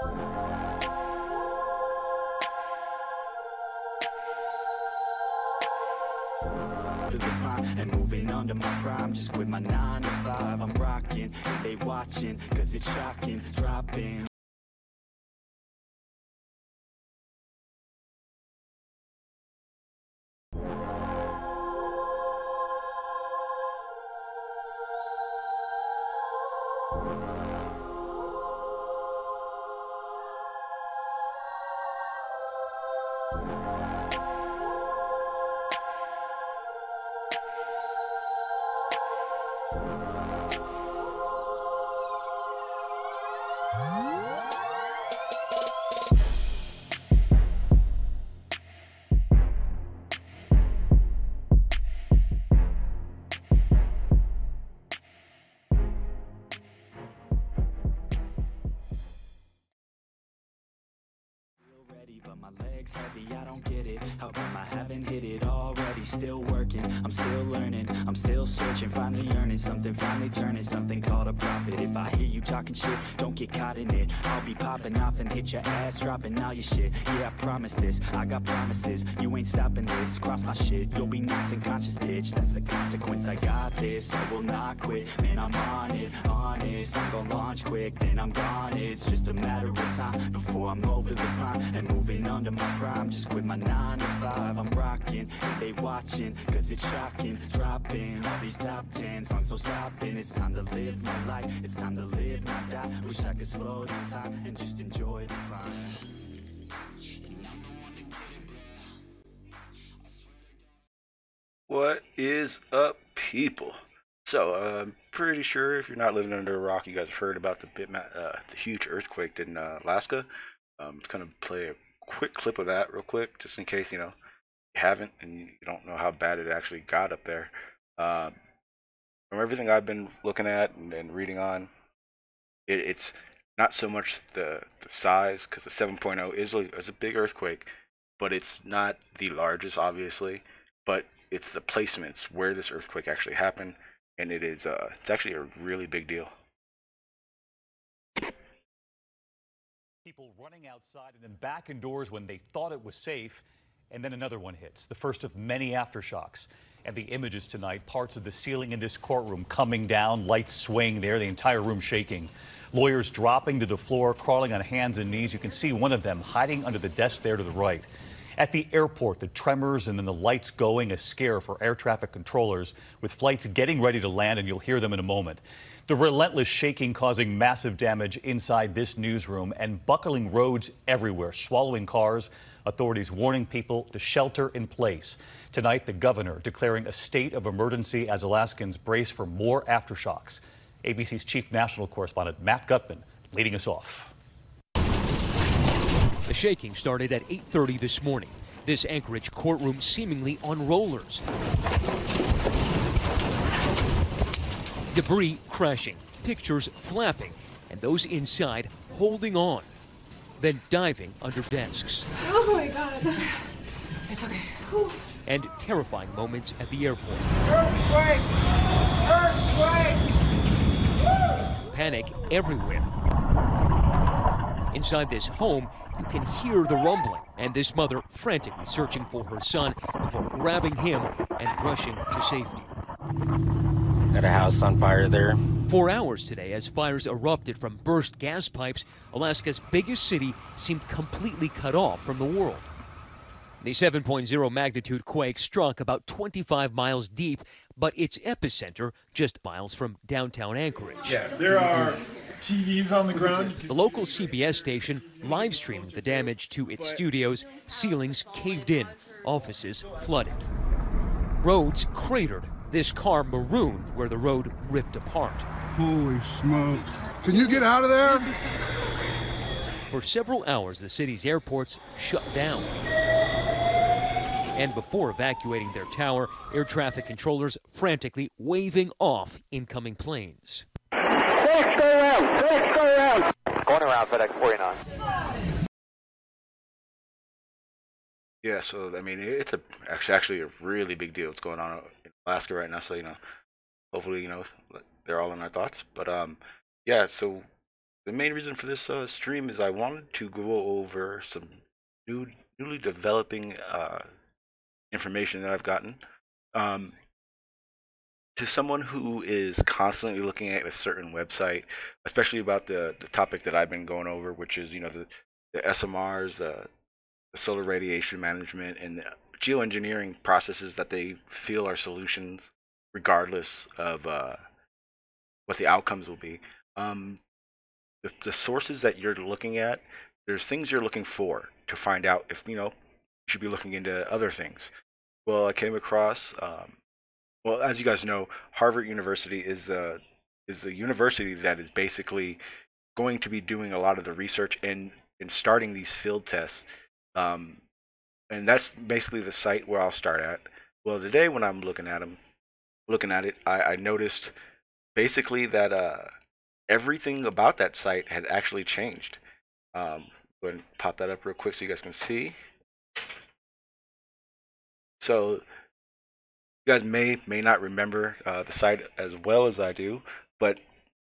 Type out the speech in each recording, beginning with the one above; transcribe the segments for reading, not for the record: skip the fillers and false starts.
For the climb and moving under my prime, just quit my 9 to 5. I'm rocking, they watching, cause it's shocking, dropping. But my legs heavy, I don't get it. How come I haven't hit it already? Still working, I'm still learning, I'm still searching, finally earning something, finally turning something called a profit. If I hear you talking shit, don't get caught in it. I'll be popping off and hit your ass, dropping all your shit. Yeah, I promise this, I got promises. You ain't stopping this, cross my shit, you'll be knocked unconscious, bitch. That's the consequence, I got this, I will not quit. Man, I'm on it, honest. I'm gonna launch quick, then I'm gone. It's just a matter of time before I'm over the climb and moving under my prime. Just quit my 9 to 5. I'm rocking, and they watching, cause it's shocking. Dropping all these top 10 songs, no stopping. It's time to live my life, it's time to live, not die. Wish I could slow down time and just enjoy the climb. What is up, people? So, I'm pretty sure if you're not living under a rock, you guys have heard about the huge earthquake in Alaska. I'm just gonna play a quick clip of that real quick, just in case you haven't and you don't know how bad it actually got up there. From everything I've been looking at and reading on, it's not so much the size, because the 7.0 is a big earthquake, but it's not the largest, obviously. But it's the placements where this earthquake actually happened, and it's actually a really big deal. People running outside and then back indoors when they thought it was safe, and then another one hits, the first of many aftershocks. And the images tonight, parts of the ceiling in this courtroom coming down, lights swaying there, the entire room shaking. Lawyers dropping to the floor, crawling on hands and knees. You can see one of them hiding under the desk there to the right. At the airport, the tremors and then the lights going, a scare for air traffic controllers, with flights getting ready to land, and you'll hear them in a moment. The relentless shaking causing massive damage inside this newsroom and buckling roads everywhere, swallowing cars. Authorities warning people to shelter in place. Tonight, the governor declaring a state of emergency as Alaskans brace for more aftershocks. ABC's chief national correspondent Matt Gutman leading us off. The shaking started at 8:30 this morning. This Anchorage courtroom seemingly on rollers. Debris crashing, pictures flapping, and those inside holding on, then diving under desks. Oh my God. It's okay. Whew. And terrifying moments at the airport. Earthquake! Earthquake! Panic everywhere. Inside this home, you can hear the rumbling, and this mother frantically searching for her son before grabbing him and rushing to safety. Got a house on fire there. 4 hours today as fires erupted from burst gas pipes. Alaska's biggest city seemed completely cut off from the world. The 7.0 magnitude quake struck about 25 miles deep, but its epicenter just miles from downtown Anchorage. Yeah, there are TVs on the ground. The local CBS station live streamed the damage to its studios. Ceilings caved in, offices flooded. Roads cratered. This car marooned where the road ripped apart. Holy smoke. Can you get out of there? For several hours, the city's airports shut down. And before evacuating their tower, air traffic controllers frantically waving off incoming planes. FedEx, go around! FedEx, go around! Going around, FedEx 49. Yeah, so I mean, it's actually a really big deal. What's going on in Alaska right now? So hopefully they're all in our thoughts. But yeah, so the main reason for this stream is I wanted to go over some newly developing information that I've gotten. To someone who is constantly looking at a certain website, especially about the topic that I've been going over, which is, you know, the SMRs, the solar radiation management, and the geoengineering processes that they feel are solutions, regardless of what the outcomes will be. The sources that you're looking at, there's things you're looking for to find out if, you know, you should be looking into other things. Well, I came across, well, as you guys know, Harvard University is the university that is basically going to be doing a lot of the research and starting these field tests. And that's basically the site where I'll start at. Well, today when I'm looking at it, I noticed basically that everything about that site had actually changed. Go ahead and pop that up real quick so you guys can see. So you guys may not remember the site as well as I do, but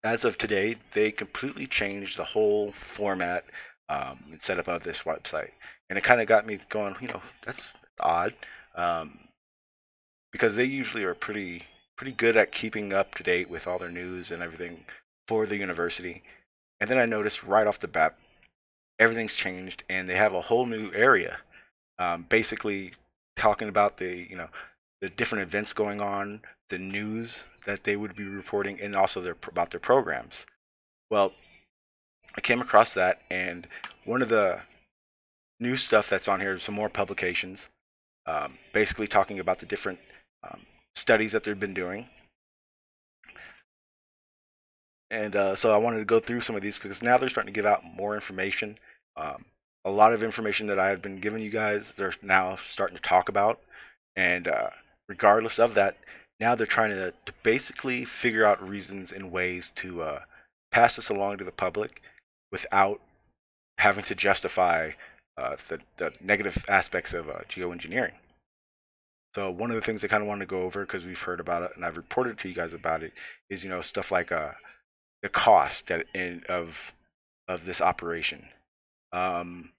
as of today, they completely changed the whole format and setup of this website. And it kind of got me going, you know, that's odd, because they usually are pretty good at keeping up to date with all their news and everything for the university. And then I noticed right off the bat, everything's changed, and they have a whole new area, basically talking about the different events going on, the news that they would be reporting, and also about their programs. Well, I came across that, and one of the new stuff that's on here is some more publications, basically talking about the different studies that they've been doing. And so I wanted to go through some of these because now they're starting to give out more information. A lot of information that I have been giving you guys, they're now starting to talk about. And regardless of that, now they're trying to basically figure out reasons and ways to pass this along to the public without having to justify the negative aspects of geoengineering. So one of the things I kind of wanted to go over, because we've heard about it and I've reported to you guys about it, is, you know, stuff like the cost of this operation. Wanted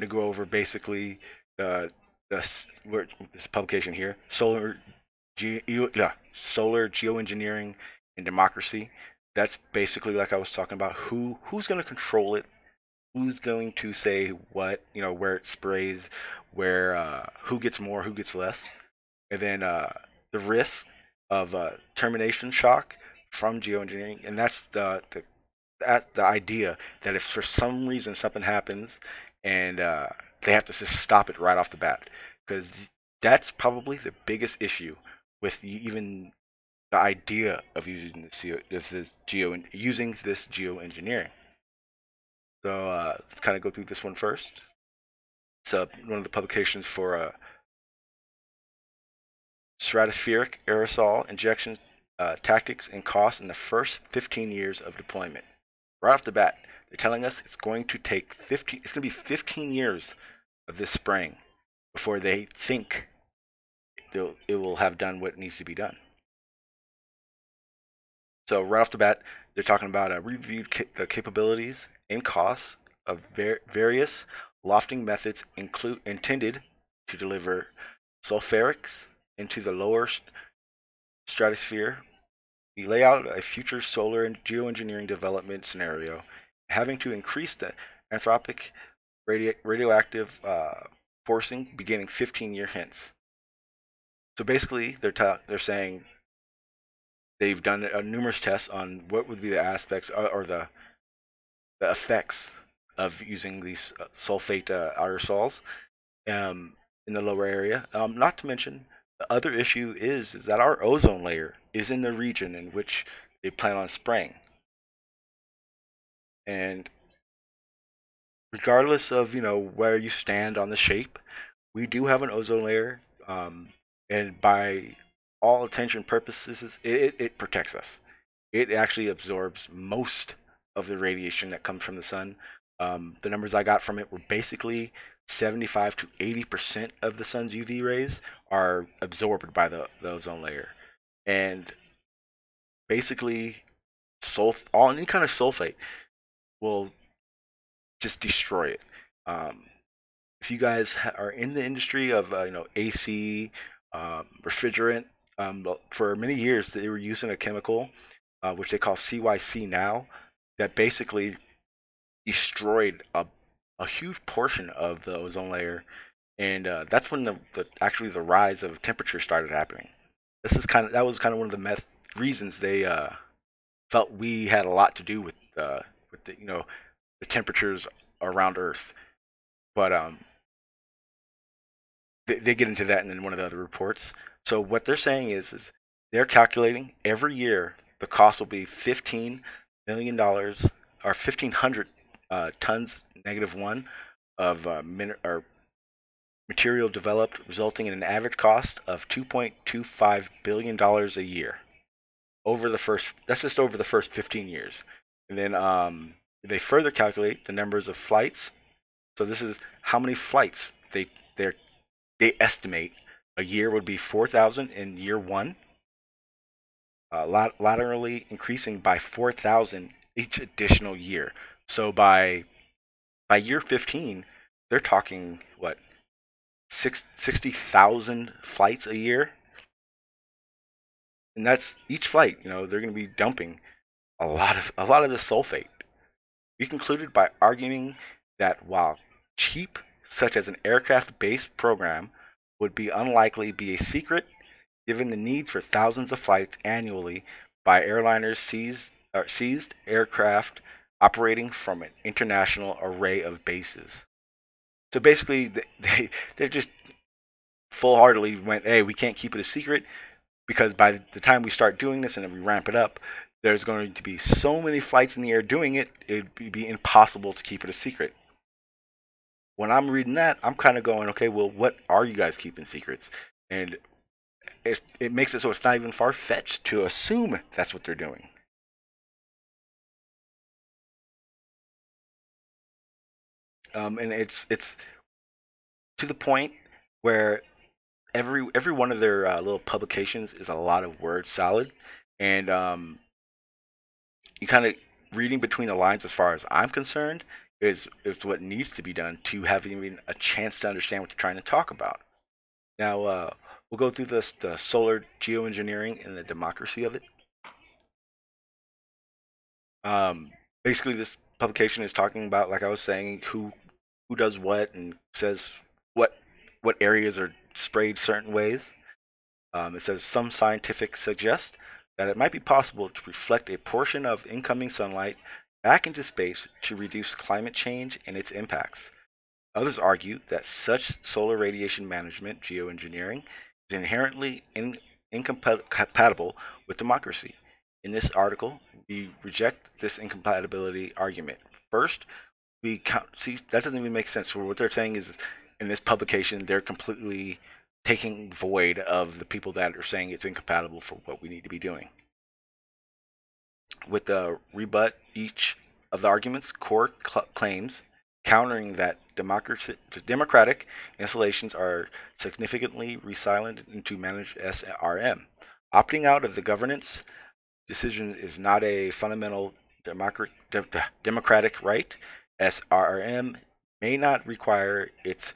to go over basically this publication here, solar geoengineering and democracy. That's basically, like I was talking about, who's going to control it, who's going to say what, you know, where it sprays, where who gets more, who gets less, and then the risk of termination shock from geoengineering. And that's the idea that if for some reason something happens and they have to just stop it right off the bat, because that's probably the biggest issue with even the idea of using this geoengineering. So let's kind of go through this one first. So one of the publications for stratospheric aerosol injection tactics and costs in the first 15 years of deployment. Right off the bat, they're telling us it's going to take 15. It's going to be 15 years of this spraying before they think it will have done what needs to be done. So right off the bat, they're talking about reviewed the capabilities and costs of various lofting methods intended to deliver sulfurics into the lower stratosphere. We lay out a future solar and geoengineering development scenario, having to increase the anthropic radioactive forcing beginning 15 years hence. So basically, they're saying they've done numerous tests on what would be the aspects or the effects of using these sulfate aerosols in the lower area. Not to mention, the other issue is that our ozone layer is in the region in which they plan on spraying. And regardless of, you know, where you stand on the shape, we do have an ozone layer, and by all intention purposes, it protects us. It actually absorbs most of the radiation that comes from the sun. The numbers I got from it were basically 75 to 80% of the sun's UV rays are absorbed by the ozone layer. And basically, any kind of sulfate will just destroy it. If you guys are in the industry of AC, refrigerant, for many years they were using a chemical which they call CYC now, that basically destroyed a huge portion of the ozone layer, and that's when actually the rise of temperature started happening. That was kind of one of the reasons they felt we had a lot to do with the the temperatures around Earth. But they get into that in one of the other reports. So what they're saying is they're calculating every year the cost will be $15 million or 1,500 tons -1 of material developed, resulting in an average cost of $2.25 billion a year. That's just over the first 15 years. And then they further calculate the numbers of flights. So this is how many flights they estimate a year would be 4,000 in year 1, laterally increasing by 4,000 each additional year. So by year 15, they're talking what, 60,000 flights a year, and that's each flight. They're going to be dumping a lot of the sulfate. We concluded by arguing that while cheap, such as an aircraft-based program, would be unlikely be a secret, given the need for thousands of flights annually by airliners seized aircraft operating from an international array of bases. So basically, they just full-heartedly went, hey, we can't keep it a secret, because by the time we start doing this and then we ramp it up, there's going to be so many flights in the air doing it, it'd be impossible to keep it a secret. When I'm reading that, I'm kind of going, okay, well, what are you guys keeping secrets? And it makes it so it's not even far-fetched to assume that's what they're doing. And it's to the point where every one of their little publications is a lot of word salad, and you kind of reading between the lines, as far as I'm concerned, is what needs to be done to have even a chance to understand what they're trying to talk about. Now we'll go through the solar geoengineering and the democracy of it. Basically, this publication is talking about, like I was saying, who does what and says what areas are sprayed certain ways. It says some scientifics suggest that it might be possible to reflect a portion of incoming sunlight back into space to reduce climate change and its impacts. Others argue that such solar radiation management, geoengineering, is inherently incompatible with democracy. In this article, we reject this incompatibility argument. First, see, that doesn't even make sense. For what they're saying is, in this publication, they're completely taking void of the people that are saying it's incompatible for what we need to be doing. With the rebut each of the argument's core claims, countering that democratic installations are significantly resilient into managed SRM. Opting out of the governance decision is not a fundamental democratic right. SRM may not require its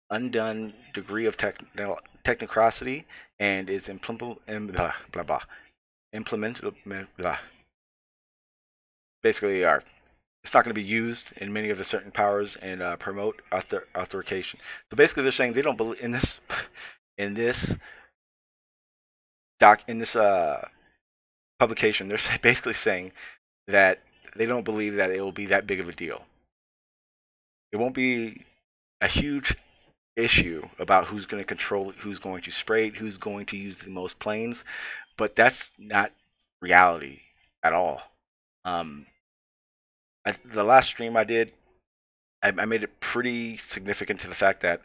undone degree of technocracy and is implemented. Basically, it's not going to be used in many of the certain powers and promote authorization. So basically, they're saying they don't believe in this. In this publication, they're basically saying that they don't believe that it will be that big of a deal. It won't be a huge issue about who's going to control it, who's going to spray it, who's going to use the most planes, but that's not reality at all. The last stream I did, I made it pretty significant to the fact that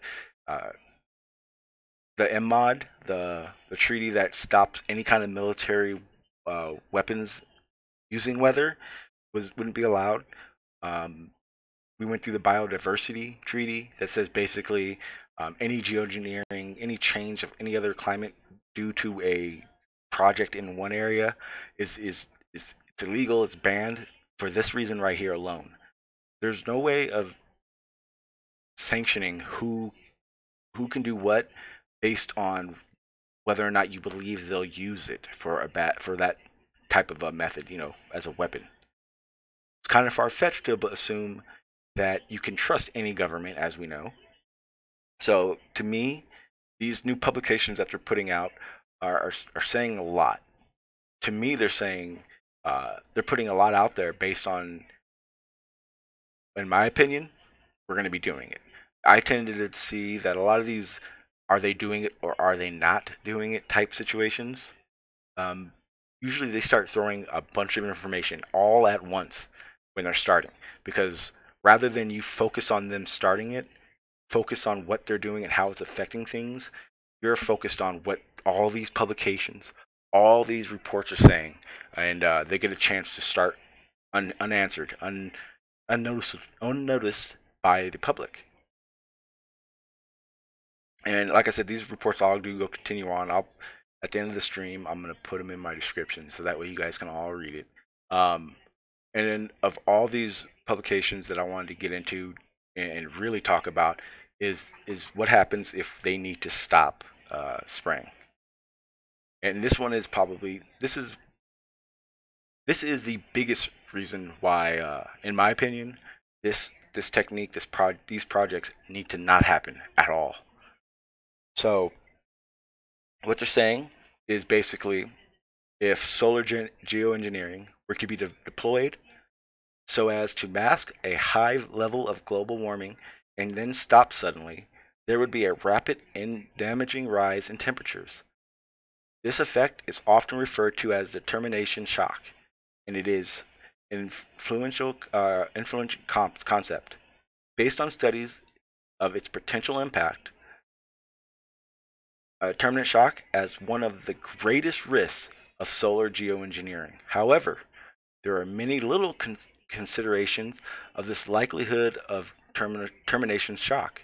the MMOD, the treaty that stops any kind of military weapons using weather, wouldn't be allowed. We went through the biodiversity treaty that says basically any geoengineering, any change of any other climate due to a project in one area is It's illegal. It's banned for this reason right here alone. There's no way of sanctioning who can do what based on whether or not you believe they'll use it for that type of a method, as a weapon. It's kind of far-fetched to assume that you can trust any government, as we know. So to me, these new publications that they're putting out are saying a lot. To me, they're saying they're putting a lot out there based on, in my opinion, we're going to be doing it. I tended to see that a lot of these, are they doing it or are they not doing it type situations. Usually they start throwing a bunch of information all at once when they're starting, because rather than you focus on them starting it, focus on what they're doing and how it's affecting things, you're focused on what all these publications, all these reports are saying, and they get a chance to start unanswered, unnoticed by the public. And like I said, these reports all do go continue on. At the end of the stream, I'm going to put them in my description so that way you guys can all read it. And then of all these publications that I wanted to get into and really talk about is what happens if they need to stop spraying. And this one is probably, this is the biggest reason why, in my opinion, this technique, these projects need to not happen at all. So what they're saying is basically, if solar geoengineering were to be deployed so as to mask a high level of global warming and then stop suddenly, there would be a rapid and damaging rise in temperatures. This effect is often referred to as the termination shock, and it is an influential concept. Based on studies of its potential impact, terminate shock as one of the greatest risks of solar geoengineering. However, there are many little considerations of this likelihood of termination shock,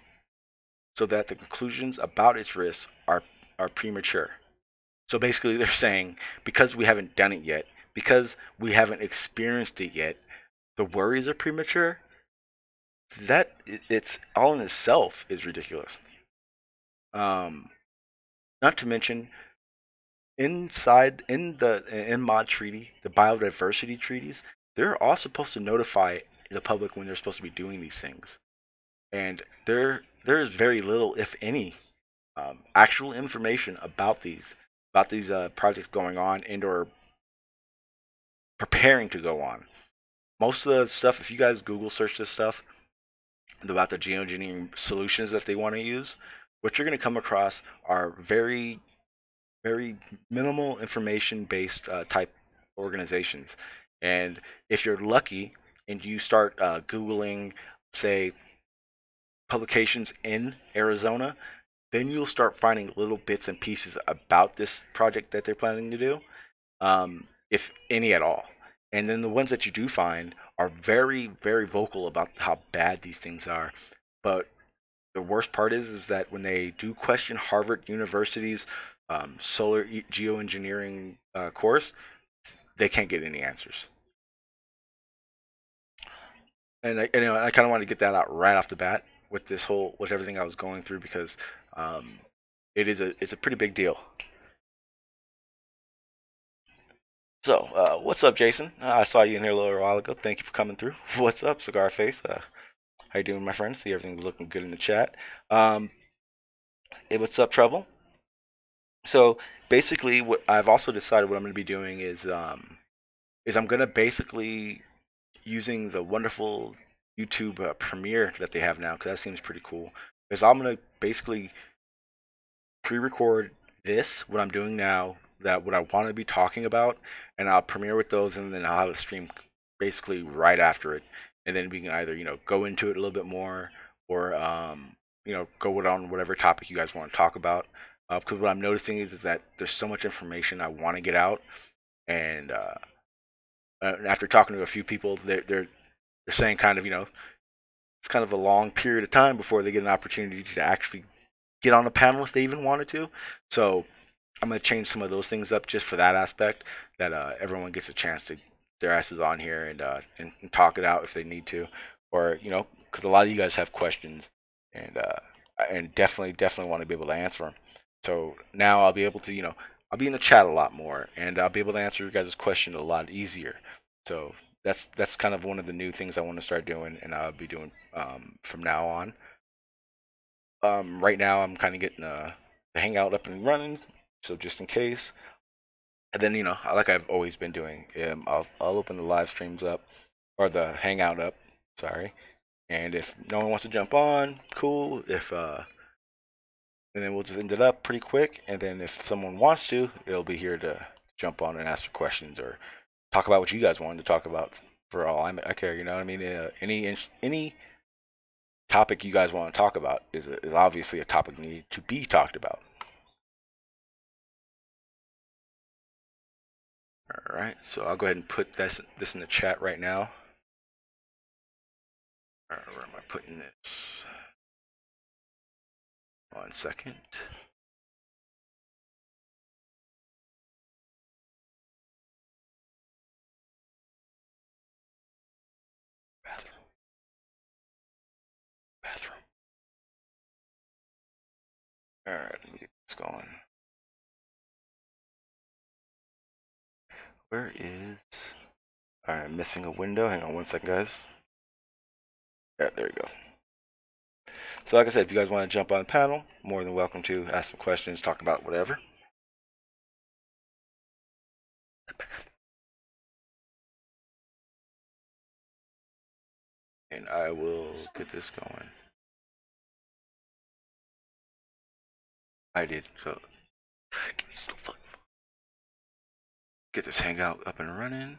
so that the conclusions about its risks are premature. So basically they're saying, because we haven't done it yet, because we haven't experienced it yet, the worries are premature. That it's all in itself is ridiculous. Not to mention, in the mod treaty, the biodiversity treaties, they're all supposed to notify the public when they're supposed to be doing these things, and there is very little, if any, actual information about these projects going on and or preparing to go on. Most of the stuff, if you guys Google search this stuff about the geoengineering solutions that they want to use, what you're going to come across are very, very minimal information based type organizations. And if you're lucky and you start Googling, say, publications in Arizona, then you'll start finding little bits and pieces about this project that they're planning to do, if any at all. And then the ones that you do find are very, very vocal about how bad these things are. But the worst part is that when they do question Harvard University's solar geoengineering course, they can't get any answers. And I kind of want to get that out right off the bat with everything I was going through, because it's a pretty big deal. So what's up, Jason? I saw you in here a little while ago. Thank you for coming through. What's up, Cigar Face? How you doing, my friend? See, everything's looking good in the chat. Hey, what's up, Trouble? So basically, what I've also decided what I'm going to be doing is I'm going to basically using the wonderful YouTube Premiere that they have now, because that seems pretty cool. Because I'm going to basically pre-record what I'm doing now, what I want to be talking about, and I'll premiere with those, and then I'll have a stream basically right after it, and then we can either go into it a little bit more, or go on whatever topic you guys want to talk about. Because what I'm noticing is that there's so much information I want to get out, and after talking to a few people, they're saying kind of it's kind of a long period of time before they get an opportunity to actually get on a panel if they even wanted to. So I'm going to change some of those things up just for that aspect, that everyone gets a chance to their asses on here and talk it out if they need to, or because a lot of you guys have questions and definitely want to be able to answer them. So now I'll be able to I'll be in the chat a lot more, and I'll be able to answer your guys' question a lot easier. So that's kind of one of the new things I want to start doing, and I'll be doing from now on. Right now I'm kind of getting the hangout up and running, so just in case. And then like I've always been doing, I'll open the live streams up, or the hangout up, sorry. And if no one wants to jump on, cool. And then we'll just end it up pretty quick. And then if someone wants to, they'll be here to jump on and ask questions or talk about what you guys wanted to talk about. For all I care, you know what I mean. Any topic you guys want to talk about is obviously a topic needed to be talked about. All right, so I'll go ahead and put this in the chat right now. All right, where am I putting this? 1 second. Bathroom. All right, let me get this going. Where is? All right, I'm missing a window. Hang on 1 second, guys. Yeah, there you go. So like I said, if you guys want to jump on the panel, more than welcome to ask some questions, talk about whatever. And I will get this going. I did, so get this hangout up and running.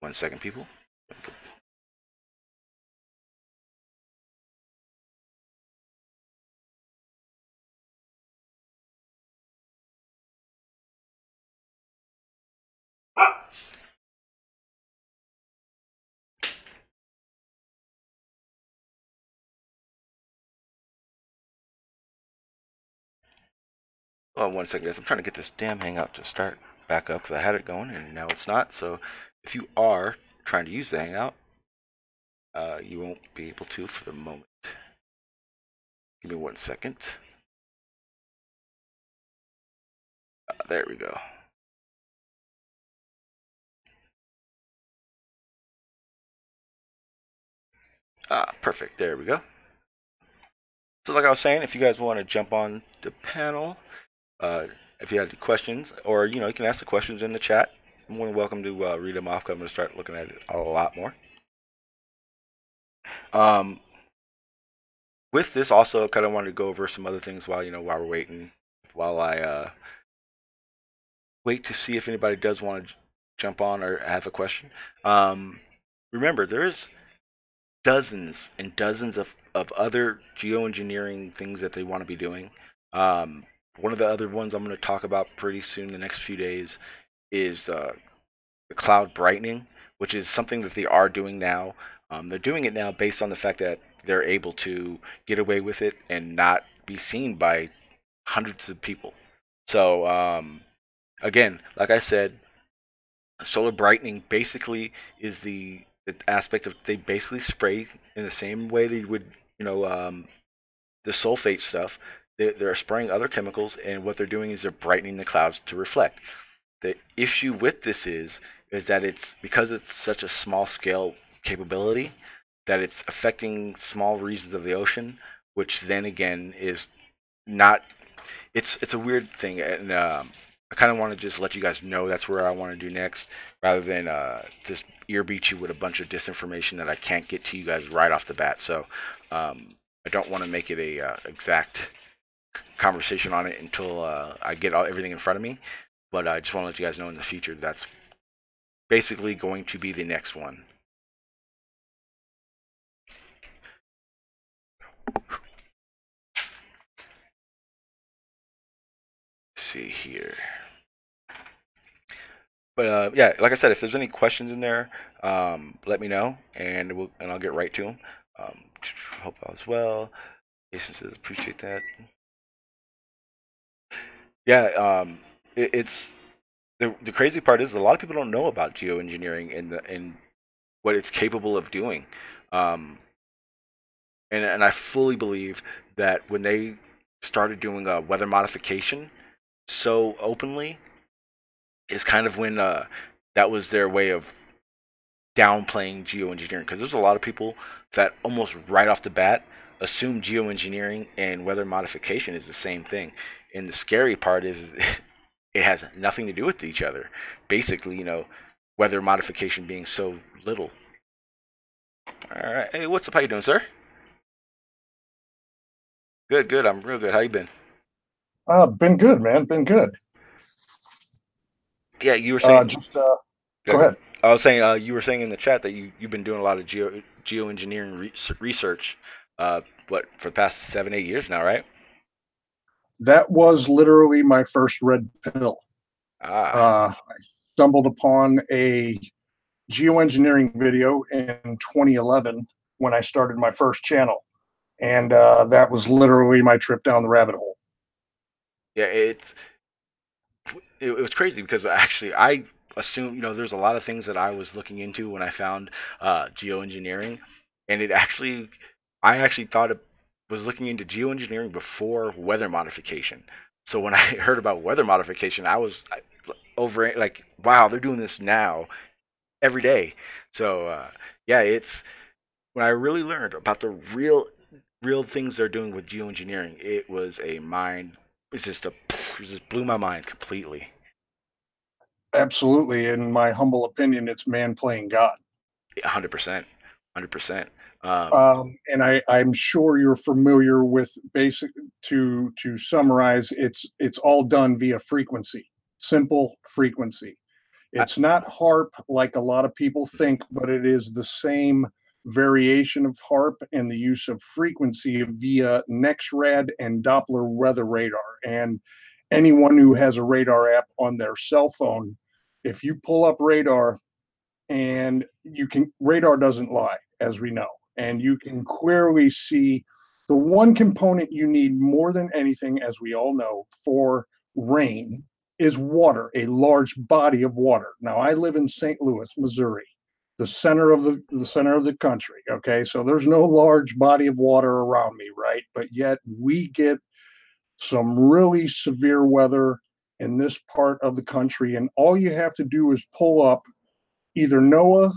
One second, people. Okay. Well, 1 second, guys. I'm trying to get this damn hangout to start back up because I had it going and now it's not. So if you are trying to use the hangout, you won't be able to for the moment. Give me 1 second. There we go. Perfect. There we go. So like I was saying, if you guys want to jump on the panel, if you have any questions, or you can ask the questions in the chat, I'm more than welcome to read them off. I'm going to start looking at it a lot more. With this, also, I kind of wanted to go over some other things while we're waiting, while I wait to see if anybody does want to jump on or have a question. Remember, there's dozens and dozens of other geoengineering things that they want to be doing. One of the other ones I'm going to talk about pretty soon, the next few days, is the cloud brightening, which is something that they are doing now. They're doing it now based on the fact that they're able to get away with it and not be seen by hundreds of people. So again, like I said, solar brightening basically is the aspect of they basically spray in the same way they would, the sulfate stuff. They're spraying other chemicals, and what they're doing is they're brightening the clouds to reflect. The issue with this is that it's because it's such a small scale capability that it's affecting small regions of the ocean, which then again is not. It's a weird thing, and I kind of want to just let you guys know that's where I want to do next, rather than just ear beat you with a bunch of disinformation that I can't get to you guys right off the bat. So I don't want to make it a exact conversation on it until I get everything in front of me. But I just want to let you guys know in the future that's basically going to be the next one. Let's see here. But yeah, like I said, if there's any questions in there, let me know, and I'll get right to them. Hope all is well. Jason says appreciate that. Yeah, it's the crazy part is a lot of people don't know about geoengineering and what it's capable of doing. Um, and I fully believe that when they started doing weather modification so openly, is kind of when that was their way of downplaying geoengineering, because there's a lot of people that almost right off the bat assume geoengineering and weather modification is the same thing. And the scary part is it has nothing to do with each other. Basically, weather modification being so little. All right. Hey, what's up? How you doing, sir? Good, good. I'm real good. How you been? Been good, man. Been good. Yeah, you were saying. Go ahead. I was saying you were saying in the chat that you've been doing a lot of geoengineering research. What, for the past 7, 8 years now, right? That was literally my first red pill. I stumbled upon a geoengineering video in 2011 when I started my first channel, and that was literally my trip down the rabbit hole. Yeah, it was crazy because actually I assumed, there's a lot of things that I was looking into when I found geoengineering, and I actually thought it was looking into geoengineering before weather modification. So when I heard about weather modification, I was over like, wow, they're doing this now every day. So yeah, it's when I really learned about the real things they're doing with geoengineering, it was a mind. It just blew my mind completely. Absolutely, in my humble opinion, it's man playing God. 100%, 100%. And I'm sure you're familiar with basic. To summarize, it's all done via frequency, simple frequency. I, It's not HARP like a lot of people think, but it is the same variation of HARP and the use of frequency via NexRad and Doppler weather radar. And anyone who has a radar app on their cell phone, if you pull up radar, and radar doesn't lie, as we know, and you can clearly see the one component you need more than anything, as we all know, for rain is water, a large body of water. Now, I live in St. Louis, Missouri, the center of the country. Okay, so there's no large body of water around me, right? But yet we get some really severe weather in this part of the country, and all you have to do is pull up either NOAA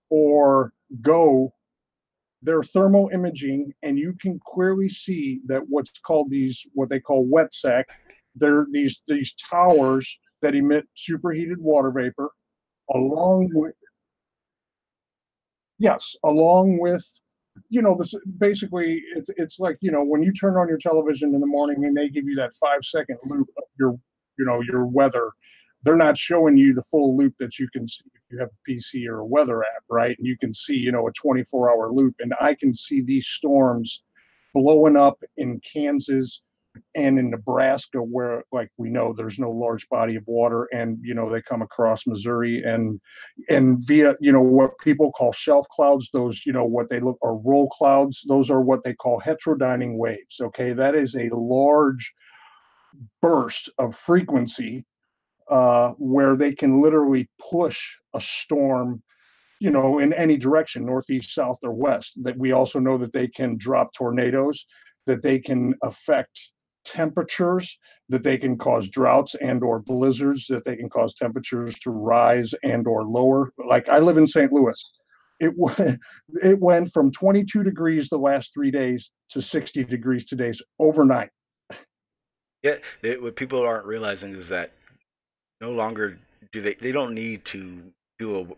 or GO, their thermal imaging, and you can clearly see that what they call wet sack, they're these towers that emit superheated water vapor, along with yes, along with this basically it's like when you turn on your television in the morning and they give you that 5 second loop of your weather. They're not showing you the full loop that you can see if you have a PC or a weather app, right? And you can see a 24-hour loop, and I can see these storms blowing up in Kansas and in Nebraska, where like we know there's no large body of water, and they come across Missouri and via what people call shelf clouds. Those what they look are roll clouds. Those are what they call heterodyning waves. Okay, that is a large burst of frequency where they can literally push a storm in any direction, northeast, south, or west. That we also know that they can drop tornadoes, that they can affect temperatures, that they can cause droughts and or blizzards, that they can cause temperatures to rise and or lower. Like I live in St. Louis. It, it went from 22 degrees the last 3 days to 60 degrees today overnight. yeah, what people aren't realizing is that no longer do they don't need to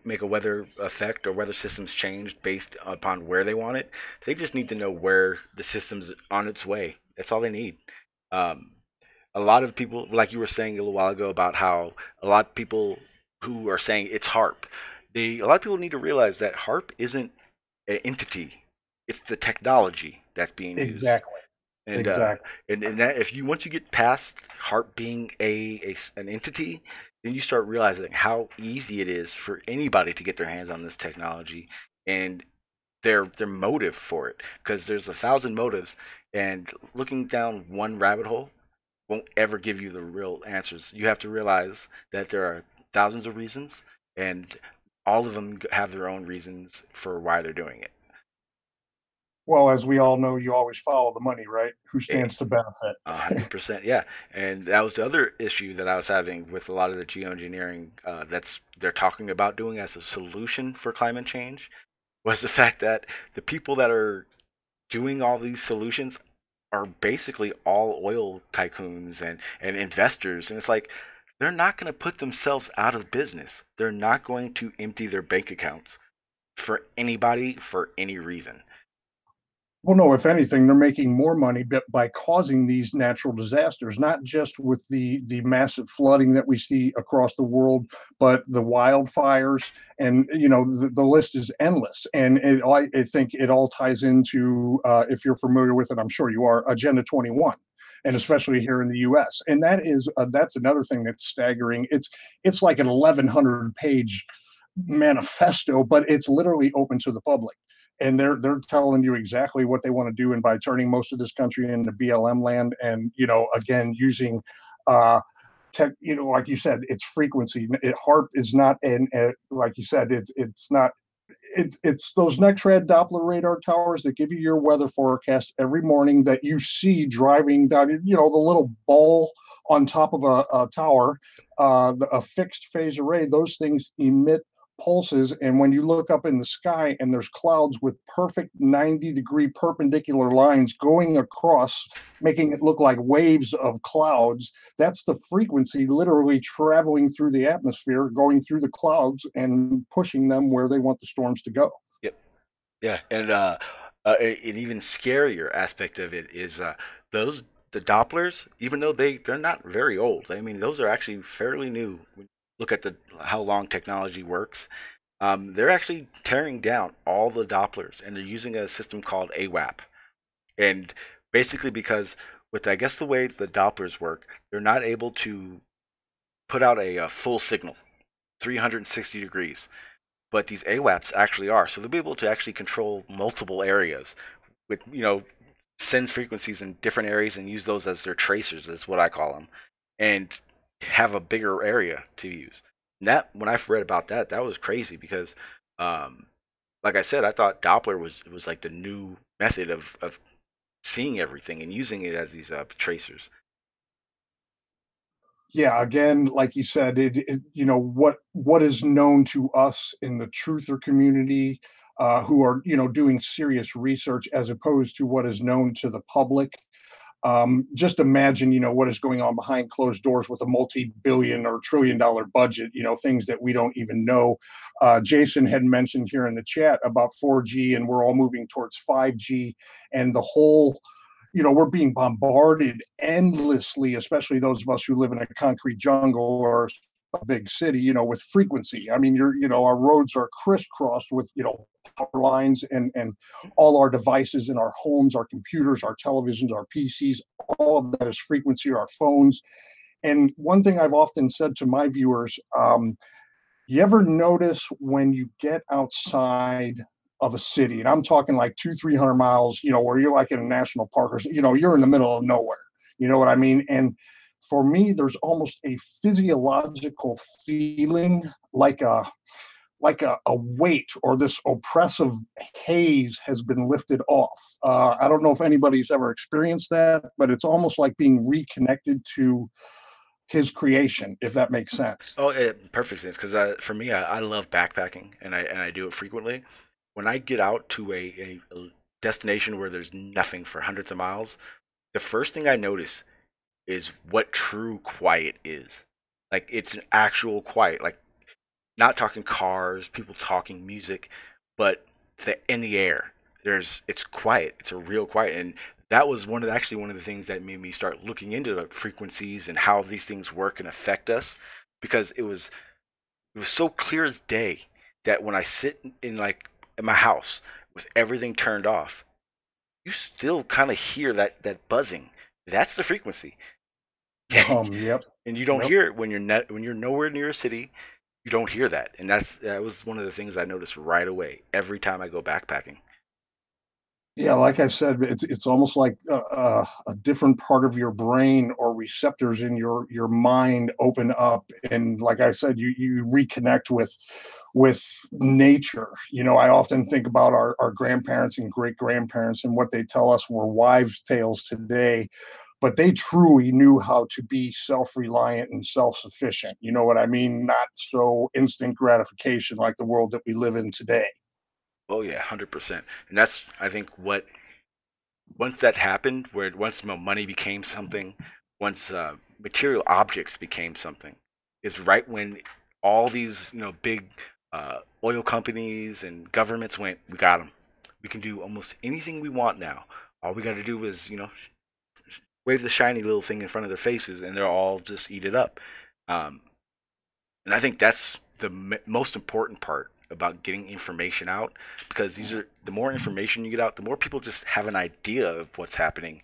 make a weather effect or weather systems change based upon where they want it. They just need to know where the system's on its way. That's all they need. Um, a lot of people, like you were saying a little while ago about how a lot of people who are saying it's HARP, a lot of people need to realize that HARP isn't an entity. It's the technology that's being used. Exactly. And Exactly. and that if you once you get past HARP being an entity, then you start realizing how easy it is for anybody to get their hands on this technology and their motive for it. Because there's 1,000 motives, and looking down one rabbit hole, won't ever give you the real answers. You have to realize that there are thousands of reasons, and all of them have their own reasons for why they're doing it. Well, as we all know, you always follow the money, right? Who Eh, stands to benefit? 100%, yeah. And that was the other issue that I was having with a lot of the geoengineering that's they're talking about doing as a solution for climate change, was the fact that the people that are doing all these solutions are basically all oil tycoons and investors. And it's like, they're not going to put themselves out of business. They're not going to empty their bank accounts for anybody for any reason. Well, no, if anything, they're making more money by causing these natural disasters, not just with the massive flooding that we see across the world, but the wildfires, and the list is endless. And I think it all ties into, if you're familiar with it, I'm sure you are, Agenda 21, and especially here in the U.S. And that's another thing that's staggering. It's like an 1,100-page manifesto, but it's literally open to the public, and they're telling you exactly what they want to do. And by turning most of this country into BLM land, and again, using tech, like you said, it's frequency. HARP is not like you said, it's not. It's those next-red Doppler radar towers that give you your weather forecast every morning, that you see driving down, the little ball on top of a tower, a fixed phase array. Those things emit pulses, and when you look up in the sky and there's clouds with perfect 90-degree perpendicular lines going across, making it look like waves of clouds, that's the frequency literally traveling through the atmosphere, going through the clouds and pushing them where they want the storms to go. Yep. Yeah. And an even scarier aspect of it is the Dopplers, even though they're not very old. I mean, those are actually fairly new. Look at how long technology works. They're actually tearing down all the Dopplers, and they're using a system called AWAP. And basically, because with, I guess, the way the Dopplers work, they're not able to put out a full signal, 360 degrees. But these AWAPs actually are. So they'll be able to actually control multiple areas with, send frequencies in different areas and use those as their tracers, is what I call them. And have a bigger area to use. And that, when I read about that, that was crazy, because like I said, I thought Doppler was like the new method of seeing everything and using it as these tracers. Yeah, again, like you said, what is known to us in the truther community, who are doing serious research, as opposed to what is known to the public. Just imagine, what is going on behind closed doors with a multi-billion or trillion-dollar budget, things that we don't even know. Jason had mentioned here in the chat about 4G, and we're all moving towards 5G, and the whole, we're being bombarded endlessly, especially those of us who live in a concrete jungle or a big city, with frequency. I mean, our roads are crisscrossed with, power lines, and all our devices in our homes, our computers, our televisions, our PCs, all of that is frequency, our phones. And one thing I've often said to my viewers, you ever notice when you get outside of a city, and I'm talking like 200-300 miles, where you're like in a national park, or, you're in the middle of nowhere, you know what I mean? And for me, there's almost a physiological feeling like a weight, or this oppressive haze has been lifted off. I don't know if anybody's ever experienced that, but it's almost like being reconnected to his creation, if that makes sense. Oh, perfect sense. Because for me, I love backpacking, and I do it frequently. When I get out to a destination where there's nothing for hundreds of miles, the first thing I notice is what true quiet is. Like, it's an actual quiet, like, not talking cars, people talking, music, but in the air. It's quiet. It's a real quiet, and that was one of the things that made me start looking into the frequencies and how these things work and affect us, because it was so clear as day that when I sit in my house with everything turned off, you still kind of hear that buzzing. That's the frequency. Yep. And you don't hear it when you're nowhere near a city. You don't hear that, and that was one of the things I noticed right away every time I go backpacking. Yeah, like I said, it's almost like a different part of your brain or receptors in your mind open up, and like I said, you reconnect with nature. You know, I often think about our grandparents and great grandparents and what they tell us were wives' tales today, but they truly knew how to be self-reliant and self-sufficient. You know what I mean? Not so instant gratification like the world that we live in today. Oh yeah, 100%. And that's, I think, what once that happened, where once money became something, once material objects became something, is right when all these big oil companies and governments went, we got them. We can do almost anything we want now. All we got to do is wave the shiny little thing in front of their faces, and they'll all just eat it up. Um, and I think that's the most important part about getting information out, because the more information you get out, the more people just have an idea of what's happening.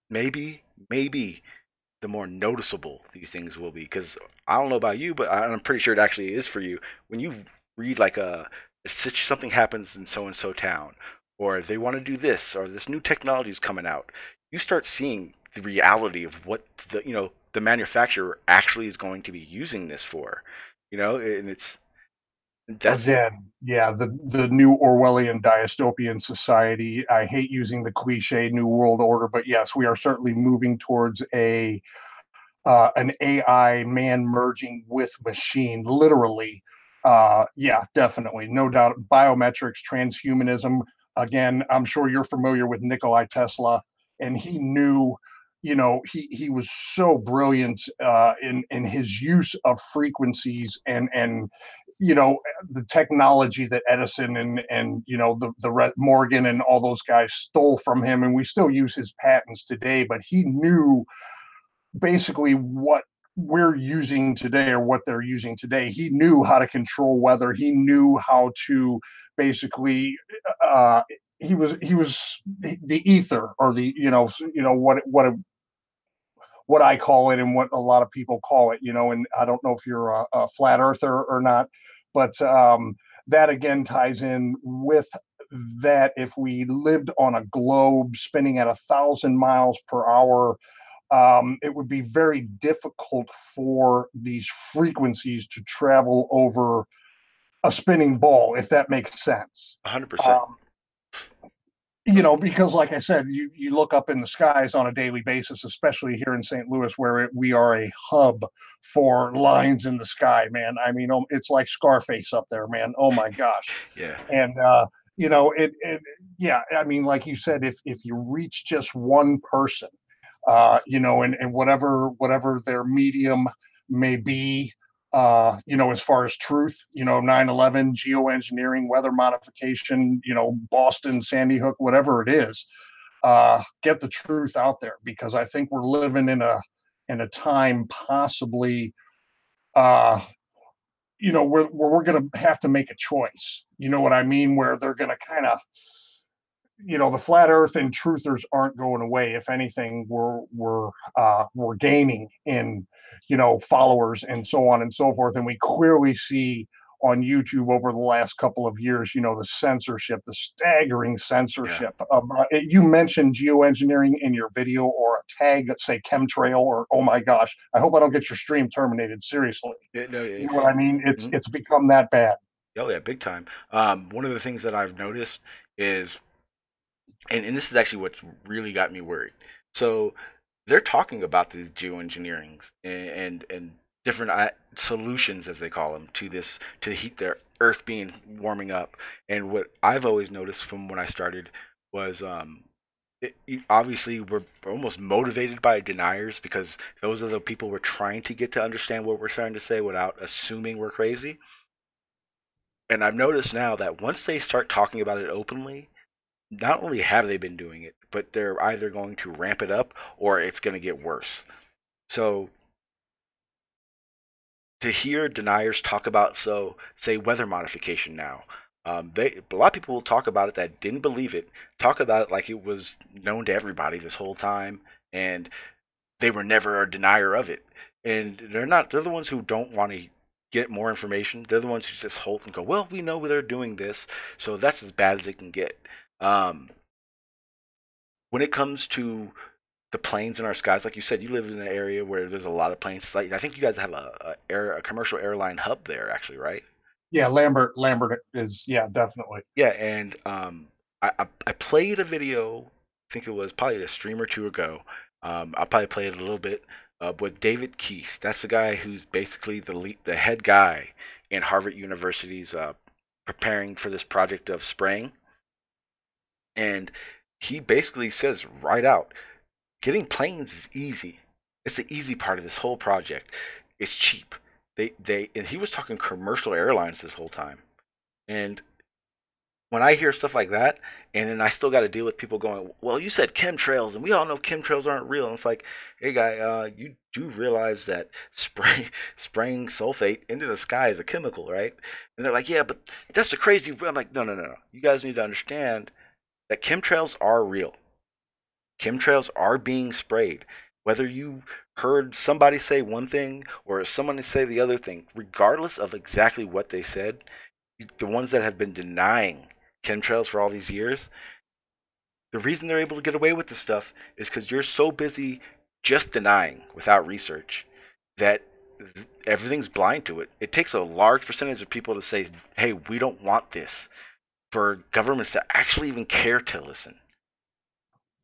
Maybe the more noticeable these things will be, because I don't know about you, but I'm pretty sure it actually is for you. When you read like something happens in so and so town, or they want to do this, or this new technology is coming out, you start seeing the reality of what the manufacturer actually is going to be using this for. And that's Again, yeah, the new Orwellian dystopian society. I hate using the cliche New World Order, but yes, we are certainly moving towards a an AI man merging with machine, literally. Yeah, definitely, no doubt. Biometrics, transhumanism. Again, I'm sure you're familiar with Nikolai Tesla, and he knew. You know, he was so brilliant in his use of frequencies and the technology that Edison and the Morgan and all those guys stole from him, and we still use his patents today. But he knew basically what we're using today or what they're using today. He knew how to control weather. He knew how to basically. He was the ether or the what I call it and what a lot of people call it, and I don't know if you're a flat earther or not, but that again ties in with that. If we lived on a globe spinning at 1,000 miles per hour, it would be very difficult for these frequencies to travel over a spinning ball, if that makes sense. 100%. Because like I said, you look up in the skies on a daily basis, especially here in St. Louis, where we are a hub for lines in the sky, man. I mean, it's like Scarface up there, man. Oh my gosh. Yeah. And yeah, I mean, like you said, if you reach just one person, and whatever their medium may be, as far as truth, 9/11, geoengineering, weather modification, Boston, Sandy Hook, whatever it is, get the truth out there, because I think we're living in a time possibly, where we're going to have to make a choice. You know what I mean? Where they're going to kind of, the flat earth and truthers aren't going away. If anything, we're gaining in, followers and so on and so forth. And we clearly see on YouTube over the last couple of years, the censorship, the staggering censorship. You mentioned geoengineering in your video, or a tag that say chemtrail, or oh my gosh, I hope I don't get your stream terminated. Seriously, Yeah, no, you know what I mean? Mhm. It's become that bad. Oh yeah, big time. One of the things that I've noticed is, and this is actually what's really got me worried. So they're talking about these geoengineerings and different solutions, as they call them, to this, to the heat, their Earth being warming up. And what I've always noticed from when I started was, obviously we're almost motivated by deniers, because those are the people we're trying to get to understand what we're trying to say without assuming we're crazy. And I've noticed now that once they start talking about it openly, not only have they been doing it, but they're either going to ramp it up or it's going to get worse. So to hear deniers talk about, so say, weather modification now, a lot of people will talk about it that didn't believe it, talk about it like it was known to everybody this whole time, and they were never a denier of it. And they're the ones who don't want to get more information. They're the ones who just hold and go, well, we know they're doing this, so that's as bad as it can get. Um, when it comes to the planes in our skies, like you said, you live in an area where there's a lot of planes. Like, I think you guys have a commercial airline hub there, actually, right? Yeah, Lambert is, yeah, definitely. Yeah, and I played a video. I think it was probably a stream or two ago. I'll probably play it a little bit with David Keith. That's the guy who's basically the head guy in Harvard University's preparing for this project of spraying. And he basically says right out, getting planes is easy. It's the easy part of this whole project. It's cheap. And he was talking commercial airlines this whole time. And when I hear stuff like that, and then I still got to deal with people going, well, you said chemtrails, and we all know chemtrails aren't real. And it's like, hey, guy, you do realize that spraying sulfate into the sky is a chemical, right? And they're like, yeah, but that's the crazy. I'm like, no. You guys need to understand that chemtrails are real. Chemtrails are being sprayed. Whether you heard somebody say one thing or someone say the other thing, regardless of exactly what they said, the ones that have been denying chemtrails for all these years, the reason they're able to get away with this stuff is because you're so busy just denying without research that everything's blind to it. It takes a large percentage of people to say, hey, we don't want this, for governments to actually even care to listen.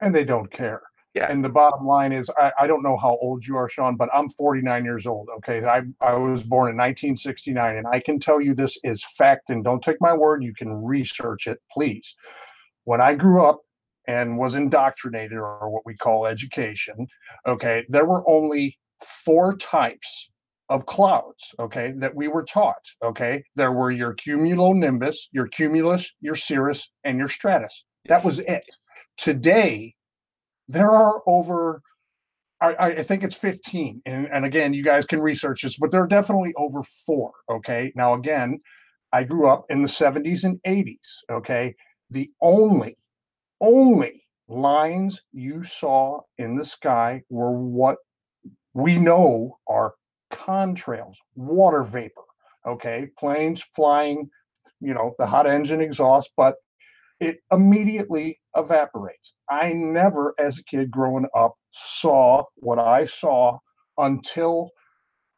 And they don't care. Yeah. And the bottom line is, I don't know how old you are, Sean, but I'm 49 years old. Okay. I was born in 1969, and I can tell you this is fact, and don't take my word. You can research it, please. When I grew up and was indoctrinated, or what we call education, okay, there were only 4 types of clouds, okay, that we were taught. Okay. There were your cumulonimbus, your cumulus, your cirrus, and your stratus. That was it. Today, there are over, I think it's 15. And again, you guys can research this, but there are definitely over 4. Okay. Now, again, I grew up in the 70s and 80s. Okay. The only lines you saw in the sky were what we know are contrails, water vapor. Okay. Planes flying, the hot engine exhaust, but it immediately evaporates. I never, as a kid growing up, saw what I saw until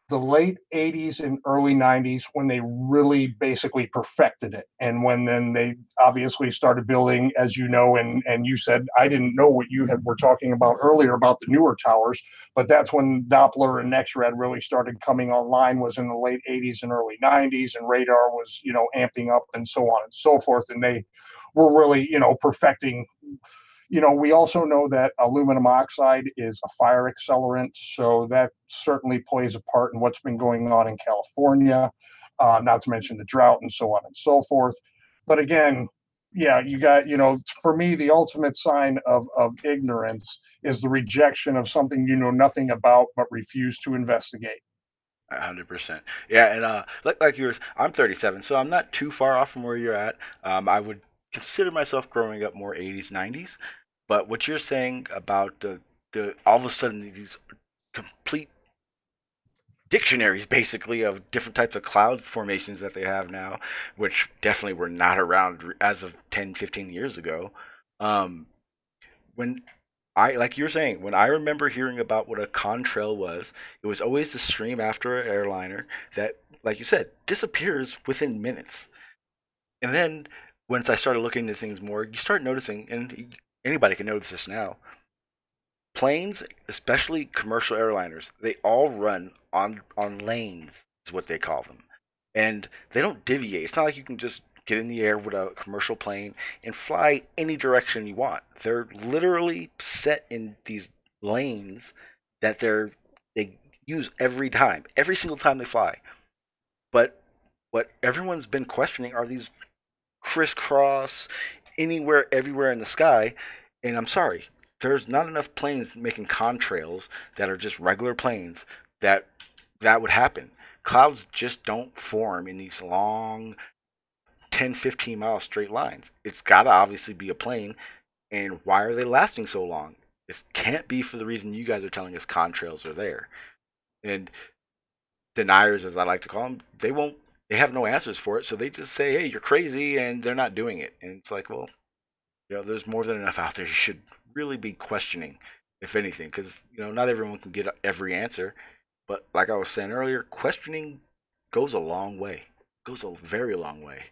the late 80s and early 90s, when they really basically perfected it. And when then they obviously started building, as you know, and you said, I didn't know what you were talking about earlier about the newer towers, but that's when Doppler and X-Red really started coming online, was in the late 80s and early 90s, and radar was, amping up and so on and so forth. And they were really, perfecting. We also know that aluminum oxide is a fire accelerant, so that certainly plays a part in what's been going on in California, not to mention the drought and so on and so forth. But again, yeah, you got, for me, the ultimate sign of ignorance is the rejection of something you know nothing about but refuse to investigate. 100%. Yeah, and like yours, I'm 37, so I'm not too far off from where you're at. I would consider myself growing up more 80s, 90s. But what you're saying about the all of a sudden these complete dictionaries basically of different types of cloud formations that they have now, which definitely were not around as of 10, 15 years ago. When like you were saying, when I remember hearing about what a contrail was, it was always the stream after an airliner that, like you said, disappears within minutes. And then once I started looking into things more, you start noticing, and anybody can notice this now, planes, especially commercial airliners, they all run on lanes, is what they call them. And they don't deviate. It's not like you can just get in the air with a commercial plane and fly any direction you want. They're literally set in these lanes that they use every single time they fly. But what everyone's been questioning are these crisscross, anywhere, everywhere in the sky. And I'm sorry, there's not enough planes making contrails that are just regular planes that would happen. Clouds just don't form in these long 10, 15 mile straight lines. It's got to obviously be a plane. And why are they lasting so long? It can't be for the reason you guys are telling us contrails are there. And deniers, as I like to call them, they have no answers for it. So they just say, hey, you're crazy, and they're not doing it. And it's like, well, there's more than enough out there. You should really be questioning, if anything, because not everyone can get every answer. But like I was saying earlier, questioning goes a long way. Goes a very long way.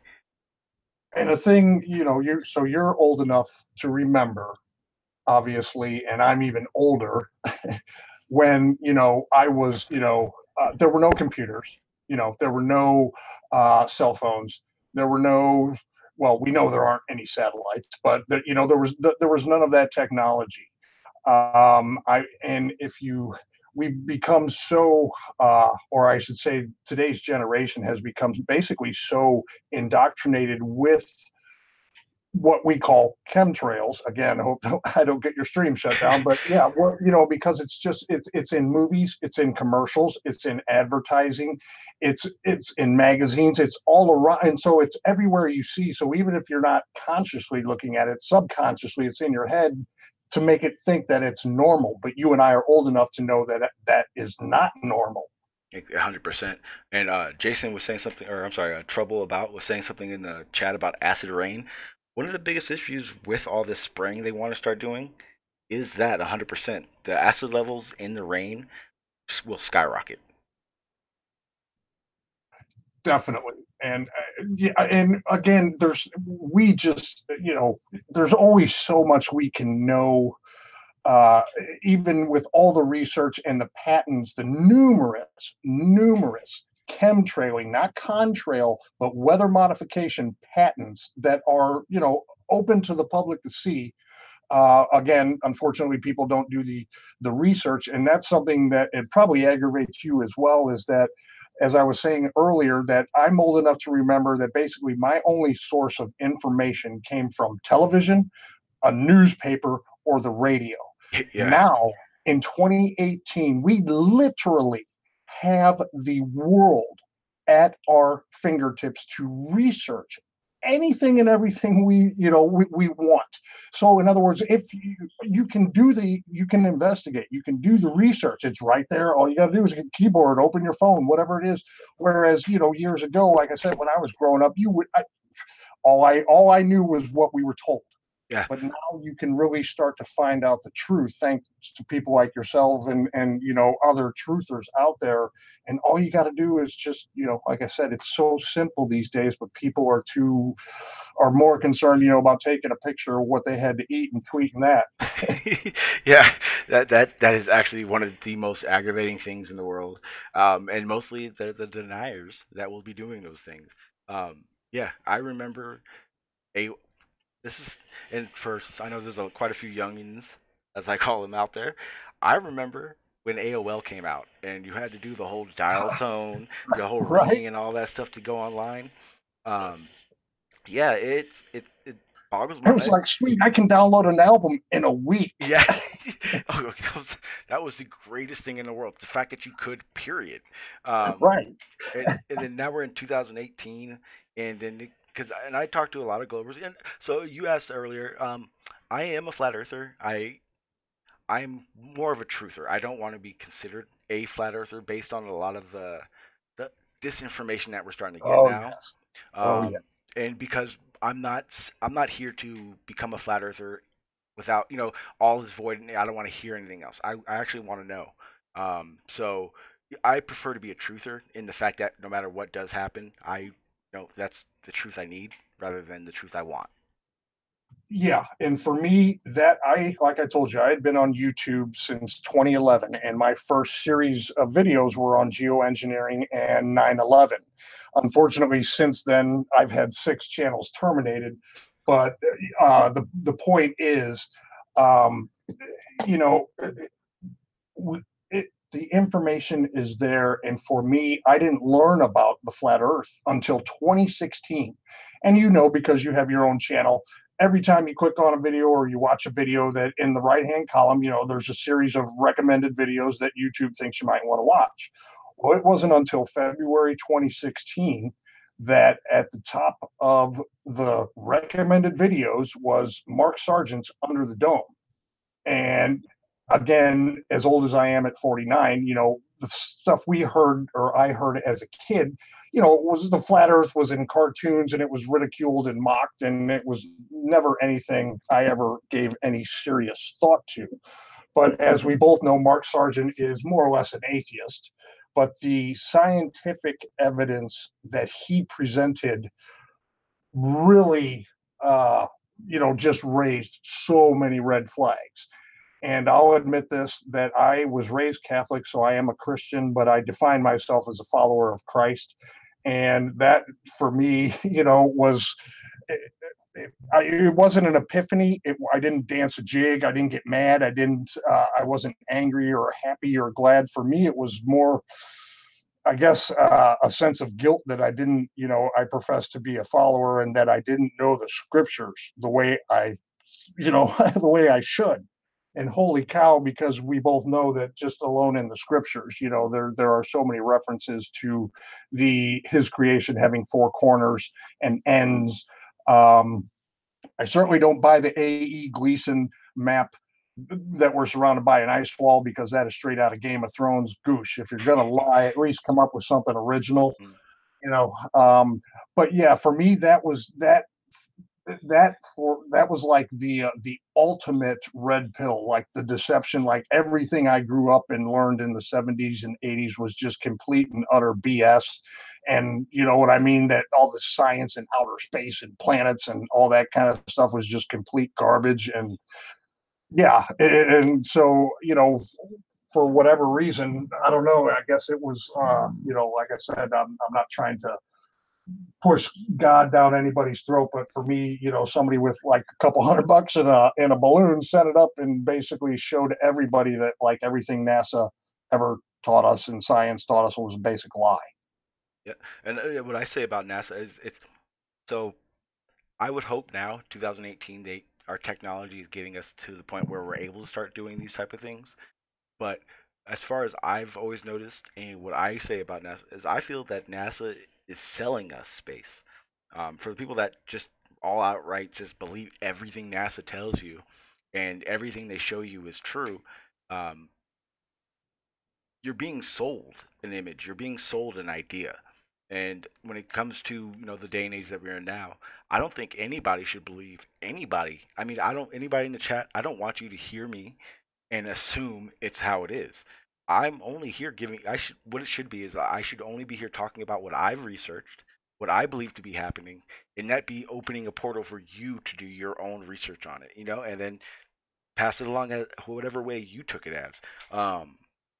And a thing, you're old enough to remember, obviously, and I'm even older. When I was, there were no computers, there were no cell phones, there were no. Well, we know there aren't any satellites, but there was none of that technology. And if you we've become so, or I should say, today's generation has become basically so indoctrinated with what we call chemtrails. Again, I hope I don't get your stream shut down, but yeah, because it's in movies, it's in commercials, it's in advertising, it's in magazines, it's all around, and so it's everywhere you see. So even if you're not consciously looking at it, subconsciously it's in your head to make it think that it's normal. But you and I are old enough to know that that is not normal. 100%. And Jason was saying something, or I'm sorry, Trouble About was saying something in the chat about acid rain. One of the biggest issues with all this spraying they want to start doing is that 100%. The acid levels in the rain will skyrocket. Definitely. And yeah, and again, there's always so much we can know, even with all the research and the patents, the numerous chemtrailing, not contrail, but weather modification patents that are, open to the public to see. Again, unfortunately, people don't do the research, and that's something that it probably aggravates you as well, is that, as I was saying earlier, that I'm old enough to remember that basically my only source of information came from television, a newspaper, or the radio. Yeah. Now, in 2018, we literally have the world at our fingertips to research anything and everything we want. So in other words, if you can investigate, you can do the research, it's right there. All you got to do is get a keyboard, open your phone, whatever it is. Whereas years ago, like I said, when I was growing up, all I knew was what we were told. Yeah. But now you can really start to find out the truth, thanks to people like yourself and other truthers out there. And all you got to do is just, like I said, it's so simple these days, but people are more concerned, about taking a picture of what they had to eat and tweeting that. Yeah, that is actually one of the most aggravating things in the world. And mostly the deniers that will be doing those things. Yeah, I remember and first, I know there's quite a few youngins, as I call them, out there. I remember when AOL came out, and you had to do the whole dial tone, the whole ringing, and all that stuff to go online. Yeah, it boggles my mind. It was like, sweet, I can download an album in a week. Yeah, that was the greatest thing in the world. The fact that you could, period. Right. And then now we're in 2018, and then. And I talked to a lot of Globers, and so you asked earlier. I am a flat earther. I'm more of a truther. I don't want to be considered a flat earther based on a lot of the disinformation that we're starting to get now. Yes. Yeah. And because I'm not here to become a flat earther without all is void, and I don't want to hear anything else. I actually want to know. So I prefer to be a truther in the fact that no matter what does happen, that's the truth I need rather than the truth I want. Yeah, and for me, like I told you, I had been on YouTube since 2011, and my first series of videos were on geoengineering and 9/11. Unfortunately, since then, I've had 6 channels terminated. But the point is, the information is there. And for me, I didn't learn about the flat earth until 2016. And because you have your own channel, every time you click on a video or you watch a video, that in the right-hand column, there's a series of recommended videos that YouTube thinks you might want to watch. Well, it wasn't until February 2016 that at the top of the recommended videos was Mark Sargent's Under the Dome. And again, as old as I am at 49, the stuff we heard, or I heard as a kid, it was the flat Earth was in cartoons and it was ridiculed and mocked, and it was never anything I ever gave any serious thought to. But as we both know, Mark Sargent is more or less an atheist. But the scientific evidence that he presented really, just raised so many red flags. And I'll admit this, that I was raised Catholic, so I am a Christian, but I define myself as a follower of Christ. And that, for me, was it wasn't an epiphany. I didn't dance a jig. I didn't get mad. I wasn't angry or happy or glad. For me, it was more, I guess, a sense of guilt that I didn't, I profess to be a follower, and that I didn't know the scriptures the way the way I should. And holy cow, because we both know that just alone in the scriptures, there are so many references to his creation having four corners and ends. I certainly don't buy the A.E. Gleason map that we're surrounded by an ice wall, because that is straight out of Game of Thrones. Goosh, if you're gonna lie, at least come up with something original, But yeah, for me, that was like the ultimate red pill, like the deception, like everything I grew up and learned in the 70s and 80s was just complete and utter BS. And you know what I mean, that all the science and outer space and planets and all that kind of stuff was just complete garbage. And yeah, and so for whatever reason, I don't know, I guess it was like I said, I'm not trying to push God down anybody's throat, but for me, somebody with like a couple $100 and a balloon set it up and basically showed everybody that like everything NASA ever taught us and science taught us was a basic lie. Yeah, and what I say about NASA is so. I would hope now, 2018, our technology is getting us to the point where we're able to start doing these type of things. But as far as I've always noticed, and what I say about NASA is, I feel that NASA is selling us space. For the people that just all outright just believe everything NASA tells you, and everything they show you is true, um, you're being sold an image. You're being sold an idea. And when it comes to the day and age that we're in now, I don't think anybody should believe anybody. I mean, anybody in the chat. I don't want you to hear me and assume it's how it is. I'm only here giving. What it should be is I should only be here talking about what I've researched, what I believe to be happening, and that be opening a portal for you to do your own research on it. And then pass it along as whatever way you took it as.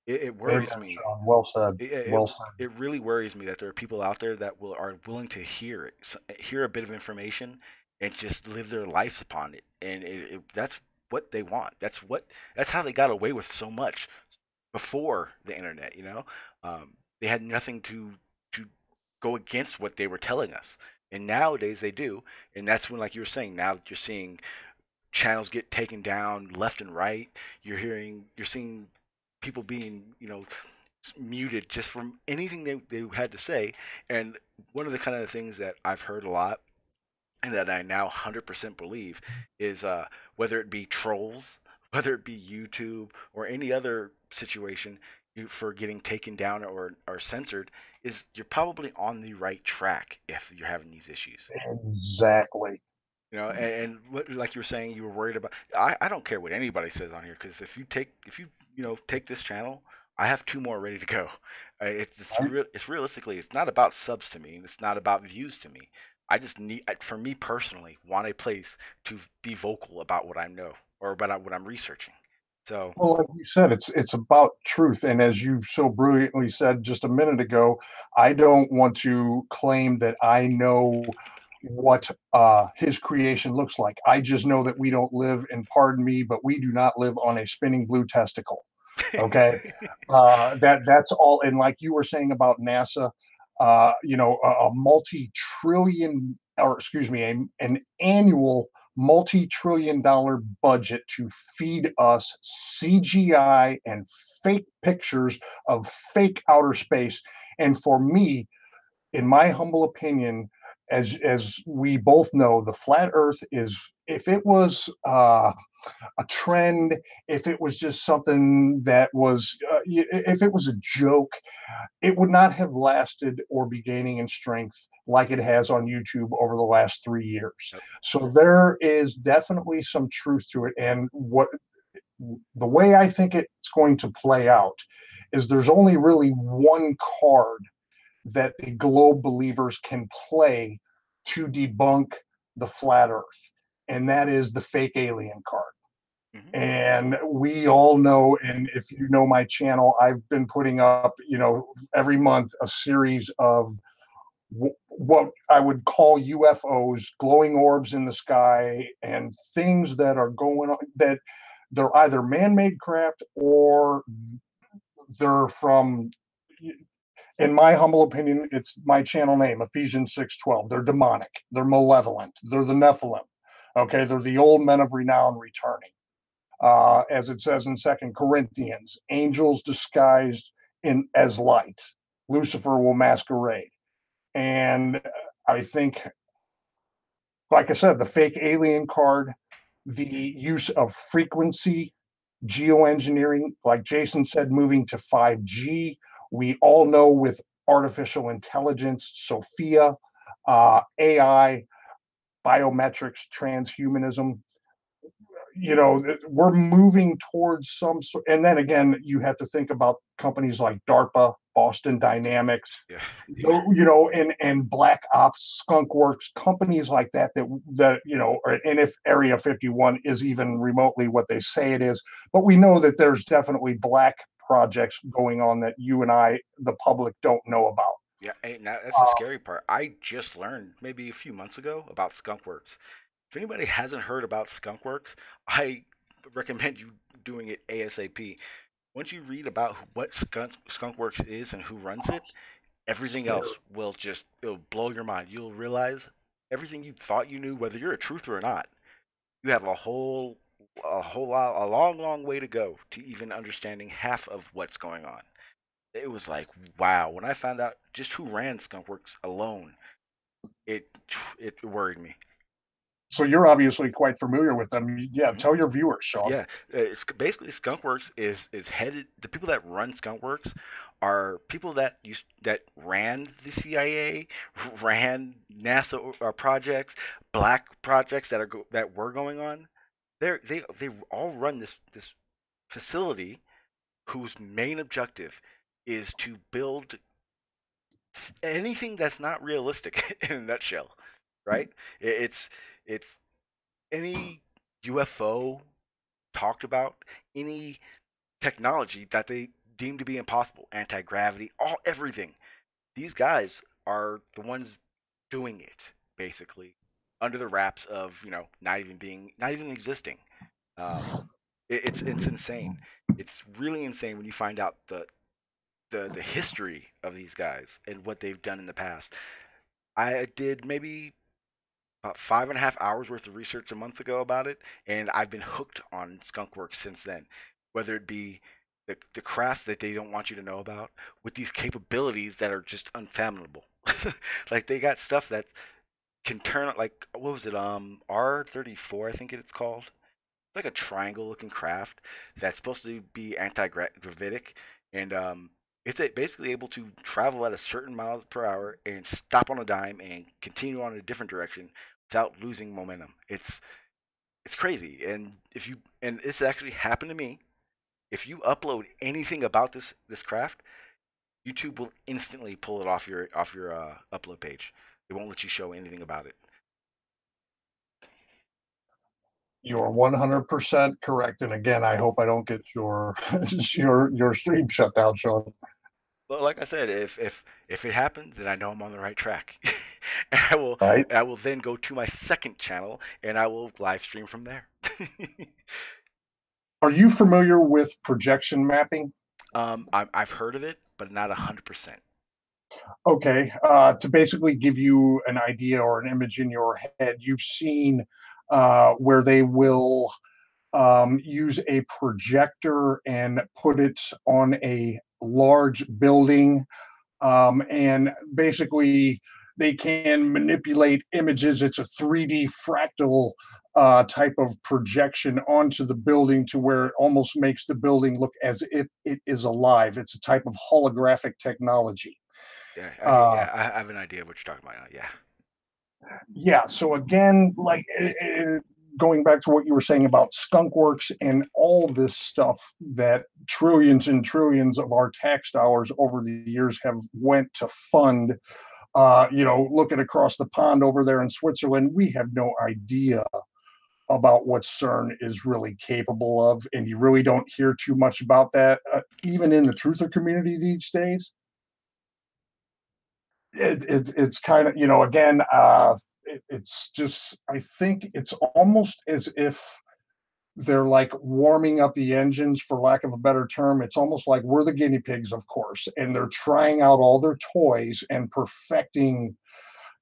It worries me. Sean. Well said. Well said. It really worries me that there are people out there that are willing to hear a bit of information and just live their lives upon it. And that's what they want. That's how they got away with so much before the internet. They had nothing to go against what they were telling us, and nowadays they do. And that's when, like you were saying, now you're seeing channels get taken down left and right. You're seeing people being muted just from anything they had to say. And one of the kind of things that I've heard a lot and that I now 100% believe is whether it be trolls, whether it be YouTube or any other situation for getting taken down or censored, is you're probably on the right track if you're having these issues. Exactly. And what, like you were saying, you were worried about. I don't care what anybody says on here, because if you take this channel, I have 2 more ready to go. It's realistically, it's not about subs to me, and it's not about views to me. I just for me personally, want a place to be vocal about what I know or about what I'm researching. So, well, like you said, it's about truth, and as you so brilliantly said just a minute ago, I don't want to claim that I know what his creation looks like. I just know that we don't live, and pardon me, but we do not live on a spinning blue testicle. Okay. That's all. And like you were saying about NASA, a multi-trillion, or excuse me, an annual multi-trillion-dollar budget to feed us CGI and fake pictures of fake outer space. And for me, in my humble opinion, as we both know, the flat Earth is if it was a trend, if it was just something that was, if it was a joke, it would not have lasted or be gaining in strength like it has on YouTube over the last 3 years. So there is definitely some truth to it. And the way I think it's going to play out is there's only really one card that the globe believers can play to debunk the flat earth, and that is the fake alien card. And we all know, and if you know my channel, I've been putting up, every month a series of what I would call UFOs, glowing orbs in the sky, and things that are going on, that they're either man-made craft or they're from, in my humble opinion, it's my channel name, Ephesians 6:12. They're demonic, they're malevolent, they're the Nephilim. Okay, they're the old men of renown returning. As it says in 2 Corinthians, angels disguised as light. Lucifer will masquerade. And I think, like I said, the fake alien card, the use of frequency geoengineering, like Jason said, moving to 5G. We all know with artificial intelligence, Sophia, AI, biometrics, transhumanism, we're moving towards some sort. And then again, you have to think about companies like DARPA, Boston Dynamics, and Black Ops, Skunk Works, companies like that, and if Area 51 is even remotely what they say it is, but we know that there's definitely black projects going on that you and I, the public, don't know about. Yeah, and that's the scary part. I just learned maybe a few months ago about Skunk Works. If anybody hasn't heard about Skunk Works, I recommend you doing it ASAP. Once you read about what Skunk Works is and who runs it, everything else it'll blow your mind. You'll realize everything you thought you knew, whether you're a truther or not. You have a long way to go to even understanding half of what's going on. It was like, wow. When I found out just who ran Skunk Works alone, it worried me. So you're obviously quite familiar with them. Yeah, tell your viewers, Sean. Yeah, it's basically Skunkworks is headed. The people that run Skunkworks are people that ran the CIA, ran NASA projects, black projects that were going on. They all run this facility whose main objective is to build anything that's not realistic in a nutshell, right? It's any UFO talked about, any technology that they deem to be impossible, anti-gravity, everything. These guys are the ones doing it, basically, under the wraps of, not even existing. It's insane. It's really insane when you find out the history of these guys and what they've done in the past. I did maybe about 5.5 hours worth of research a month ago about it, and I've been hooked on Skunkworks since then. Whether it be the craft that they don't want you to know about, with these capabilities that are just unfathomable. Like they got stuff that can turn, like, what was it, R-34, I think it's called. It's like a triangle-looking craft that's supposed to be anti-gravitic, and it's basically able to travel at a certain miles per hour and stop on a dime and continue on in a different direction without losing momentum. It's crazy, and this actually happened to me. If you upload anything about this craft, YouTube will instantly pull it off your upload page. It won't let you show anything about it. You're 100% correct. And again, I hope I don't get your your stream shut down, Sean. Well, like I said, if it happens, then I know I'm on the right track. And I will then go to my second channel and I will live stream from there. Are you familiar with projection mapping? I've heard of it, but not 100%. Okay, to basically give you an idea or an image in your head, you've seen where they will use a projector and put it on a large building, and basically They can manipulate images. It's a 3D fractal type of projection onto the building to where it almost makes the building look as if it is alive. It's a type of holographic technology. Yeah, okay, yeah, I have an idea of what you're talking about now. Yeah. Yeah. So again, like going back to what you were saying about skunkworks and all this stuff that trillions and trillions of our tax dollars over the years have went to fund. Looking across the pond over there in Switzerland, we have no idea about what CERN is really capable of, and you really don't hear too much about that, even in the truther community these days. It's kind of, again, it's just, I think it's almost as if they're like warming up the engines, for lack of a better term. It's almost like we're the guinea pigs, of course, and they're trying out all their toys and perfecting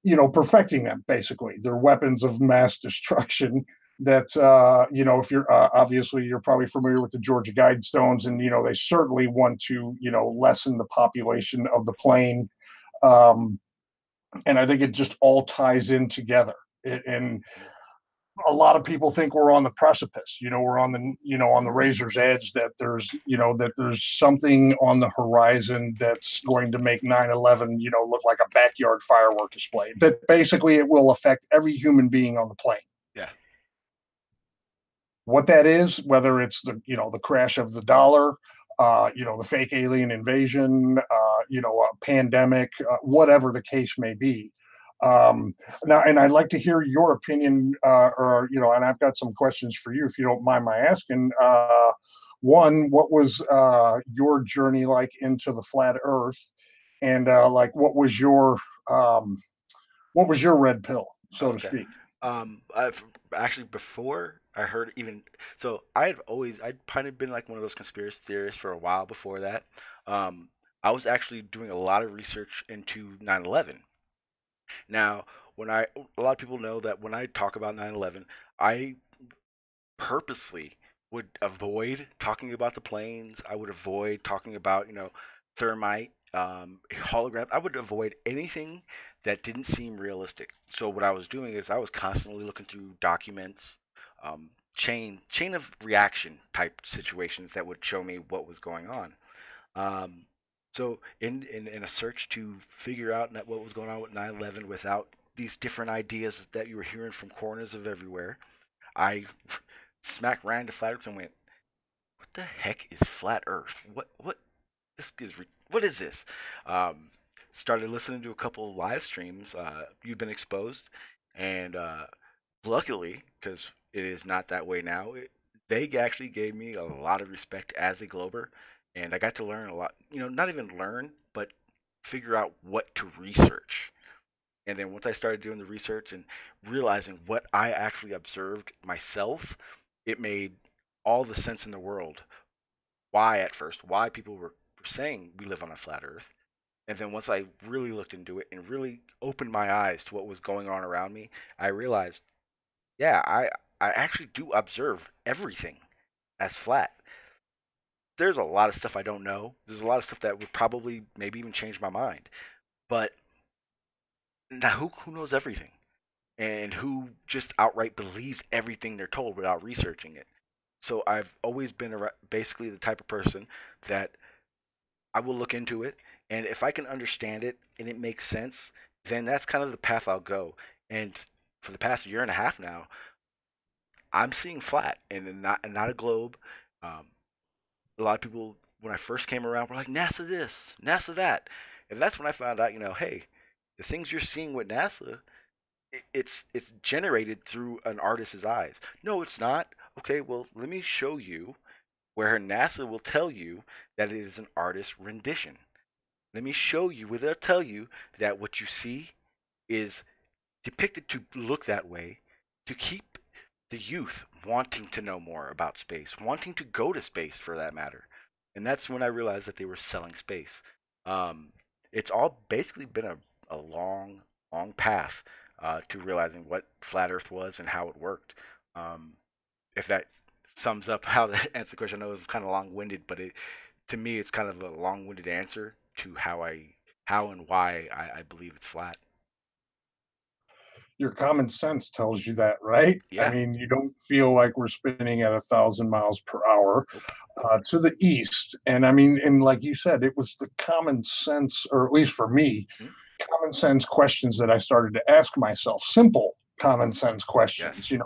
them, basically. They're weapons of mass destruction that, if you're, obviously you're probably familiar with the Georgia Guidestones, and, they certainly want to, lessen the population of the plane. And I think it just all ties in together. And a lot of people think we're on the precipice. We're on the razor's edge. That there's something on the horizon that's going to make 9/11, look like a backyard firework display. That basically it will affect every human being on the plane. Yeah. What that is, whether it's the crash of the dollar, the fake alien invasion, a pandemic, whatever the case may be. Now, and I'd like to hear your opinion, and I've got some questions for you, if you don't mind my asking. One, what was your journey like into the flat Earth, and what was your red pill, so to speak? I've actually, before I heard, even so, I'd kind of been like one of those conspiracy theorists for a while before that. I was actually doing a lot of research into 9/11. Now, a lot of people know that when I talk about 9/11, I purposely would avoid talking about the planes. I would avoid talking about, thermite, hologram. I would avoid anything that didn't seem realistic. So what I was doing is I was constantly looking through documents, chain of reaction type situations that would show me what was going on. So in a search to figure out what was going on with 9/11 without these different ideas that you were hearing from corners of everywhere, I smack ran to Flat Earth and went, "What the heck is Flat Earth? What is this?" Started listening to a couple of live streams. You've Been Exposed, and luckily, because it is not that way now, they actually gave me a lot of respect as a Glober. And I got to learn a lot, not even learn, but figure out what to research. And then once I started doing the research and realizing what I actually observed myself, it made all the sense in the world. Why people were saying we live on a flat Earth. And then once I really looked into it and really opened my eyes to what was going on around me, I realized, yeah, I actually do observe everything as flat. There's a lot of stuff I don't know. There's a lot of stuff that would probably maybe even change my mind. But now who knows everything? And who just outright believes everything they're told without researching it? So I've always been basically the type of person that I will look into it, and if I can understand it and it makes sense, then that's kind of the path I'll go. And for the past year and a half now, I'm seeing flat and not a globe. A lot of people, when I first came around, were like, NASA this, NASA that. And that's when I found out, hey, the things you're seeing with NASA, it's generated through an artist's eyes. No, it's not. Okay, well, let me show you where NASA will tell you that it is an artist's rendition. Let me show you where they'll tell you that what you see is depicted to look that way to keep the youth wanting to know more about space, wanting to go to space for that matter. And that's when I realized that they were selling space. It's all basically been a long, long path to realizing what flat Earth was and how it worked. If that sums up how to answer the question, I know it's kind of long-winded, but to me, it's kind of a long-winded answer to how and why I believe it's flat. your common sense tells you that, right? I Yeah. mean, you don't feel like we're spinning at 1,000 miles per hour to the east. And I mean, and like you said, it was the common sense, or at least for me, Mhm. common sense questions that I started to ask myself. Simple common sense questions. Yes.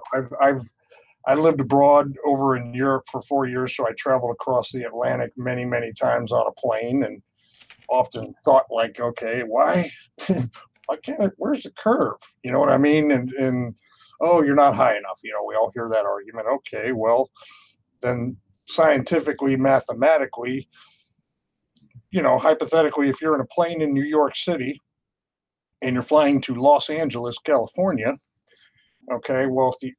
I lived abroad over in Europe for 4 years, so I traveled across the Atlantic many, many times on a plane, and often thought like, okay, why, why can't it? Where's the curve? You know what I mean? And oh, you're not high enough. You know, we all hear that argument. Okay, well, then scientifically, mathematically, hypothetically, if you're in a plane in New York City and you're flying to Los Angeles, California, okay, well, if the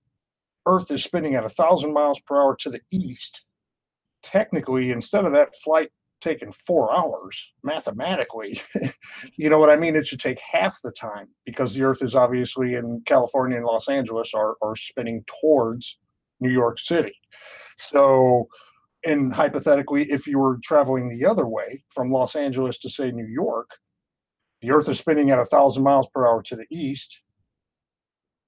Earth is spinning at 1,000 miles per hour to the east, technically, instead of that flight taking 4 hours, mathematically, you know what I mean? It should take half the time because the Earth is obviously in California and Los Angeles are spinning towards New York City. So, and hypothetically, if you were traveling the other way from Los Angeles to say New York, the Earth is spinning at 1,000 miles per hour to the east.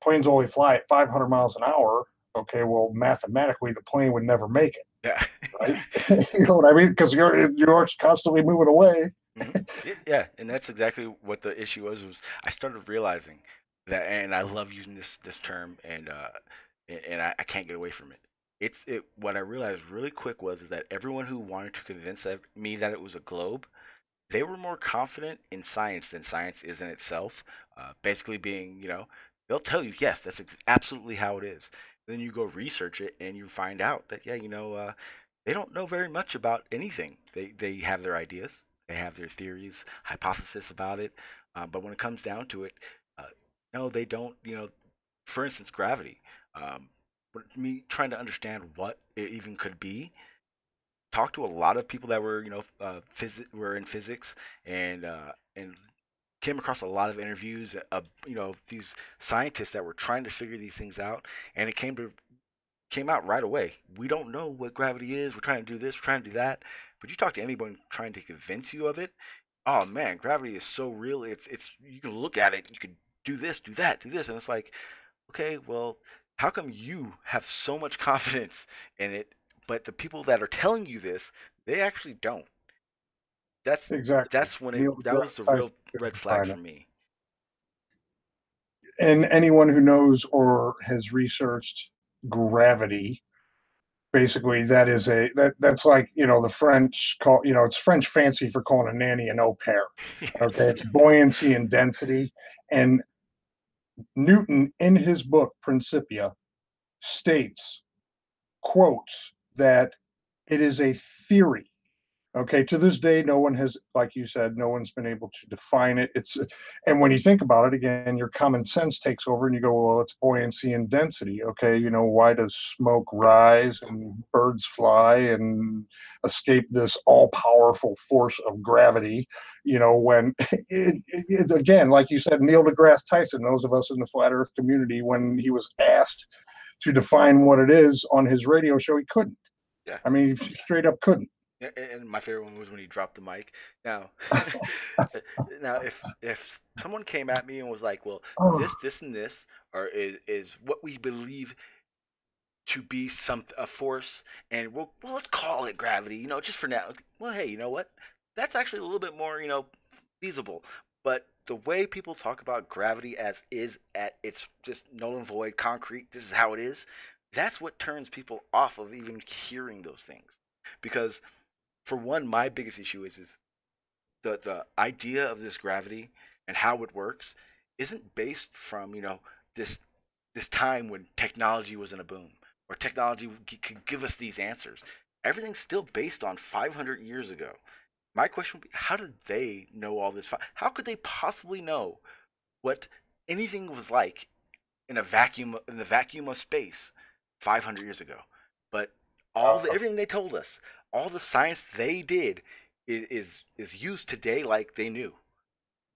Planes only fly at 500 miles an hour. Okay, well, mathematically, the plane would never make it. Yeah. Right? You know what I mean? Because you're constantly moving away. Yeah, and that's exactly what the issue was I started realizing that, and I love using this term, and I can't get away from it. What I realized really quick was is that everyone who wanted to convince me that it was a globe, they were more confident in science than science is in itself. Basically, being they'll tell you yes, that's absolutely how it is. Then you go research it and you find out that they don't know very much about anything. They have their ideas, they have their theories, hypothesis about it, but when it comes down to it, no, they don't. For instance, gravity. Me trying to understand what it even could be, talked to a lot of people that were were in physics, and came across a lot of interviews of these scientists that were trying to figure these things out, and it came out right away. We don't know what gravity is. We're trying to do this. We're trying to do that. But you talk to anyone trying to convince you of it. Oh man, gravity is so real. It's you can look at it. You can do this, do that, do this, and it's like, okay, well, how come you have so much confidence in it, but the people that are telling you this, they actually don't? That's Exactly. that's when that was the real red flag for me. And anyone who knows or has researched gravity, basically that's like the French call, it's French fancy for calling a nanny an au pair. Yes. Okay, it's buoyancy and density. And Newton, in his book Principia, states, quotes, that it is a theory. Okay, to this day, no one has, like you said, no one's been able to define it. And when you think about it again, your common sense takes over, and you go, well, it's buoyancy and density. Okay, why does smoke rise and birds fly and escape this all-powerful force of gravity? When it again, like you said, Neil deGrasse Tyson, those of us in the flat Earth community, when he was asked to define what it is on his radio show, he couldn't. Yeah. I mean, he straight up couldn't. Yeah, and my favorite one was when he dropped the mic. Now, now, if someone came at me and was like, "Well, this, and this is what we believe to be a force, and let's call it gravity, just for now." Well, hey, you know what? That's actually a little bit more, feasible. But the way people talk about gravity as is at its just null and void, concrete, this is how it is. That's what turns people off of even hearing those things, because for one, my biggest issue is the idea of this gravity and how it works isn't based from this time when technology was in a boom, or technology could give us these answers. Everything's still based on 500 years ago. My question would be, how did they know all this? How could they possibly know what anything was like in the vacuum of space 500 years ago? But everything they told us, all the science they did is used today like they knew.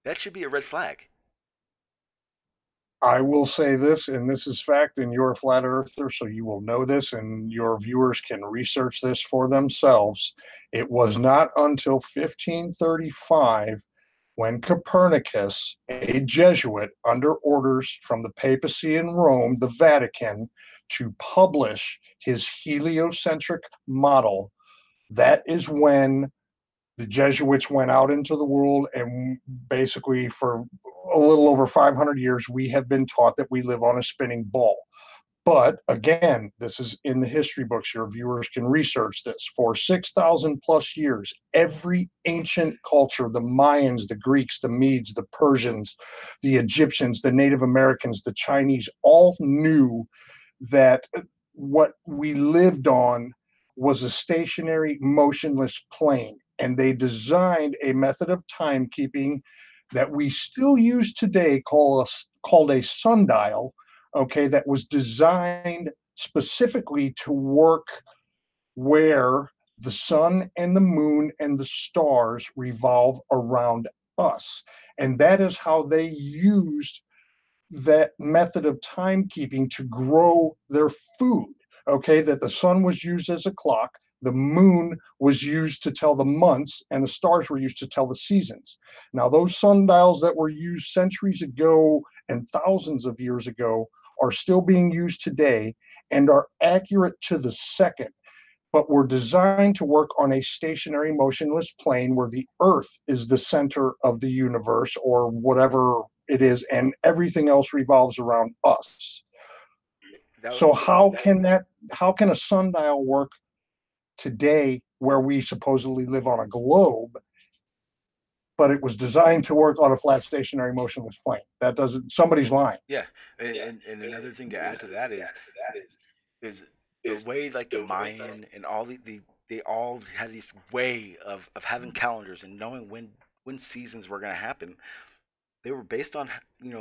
That should be a red flag. I will say this, and this is fact, and you're a flat earther, so you will know this, and your viewers can research this for themselves. It was not until 1535 when Copernicus, a Jesuit under orders from the papacy in Rome, the Vatican, to publish his heliocentric model, that is when the Jesuits went out into the world, and basically for a little over 500 years, we have been taught that we live on a spinning ball. But again, this is in the history books. Your viewers can research this. For 6,000 plus years, every ancient culture, the Mayans, the Greeks, the Medes, the Persians, the Egyptians, the Native Americans, the Chinese, all knew that what we lived on was a stationary, motionless plane. And they designed a method of timekeeping that we still use today called a sundial, okay, that was designed specifically to work where the sun and the moon and the stars revolve around us. And that is how they used that method of timekeeping to grow their food. Okay, that the sun was used as a clock, the moon was used to tell the months, and the stars were used to tell the seasons. Now, those sundials that were used centuries ago and thousands of years ago are still being used today and are accurate to the second, but were designed to work on a stationary, motionless plane where the Earth is the center of the universe or whatever it is, and everything else revolves around us. So how can a sundial work today where we supposedly live on a globe, but it was designed to work on a flat, stationary, motionless plane? That doesn't, somebody's lying. Yeah, and another thing to add to that is the way like the Mayan and all they all had this way of having calendars and knowing when seasons were going to happen. They were based on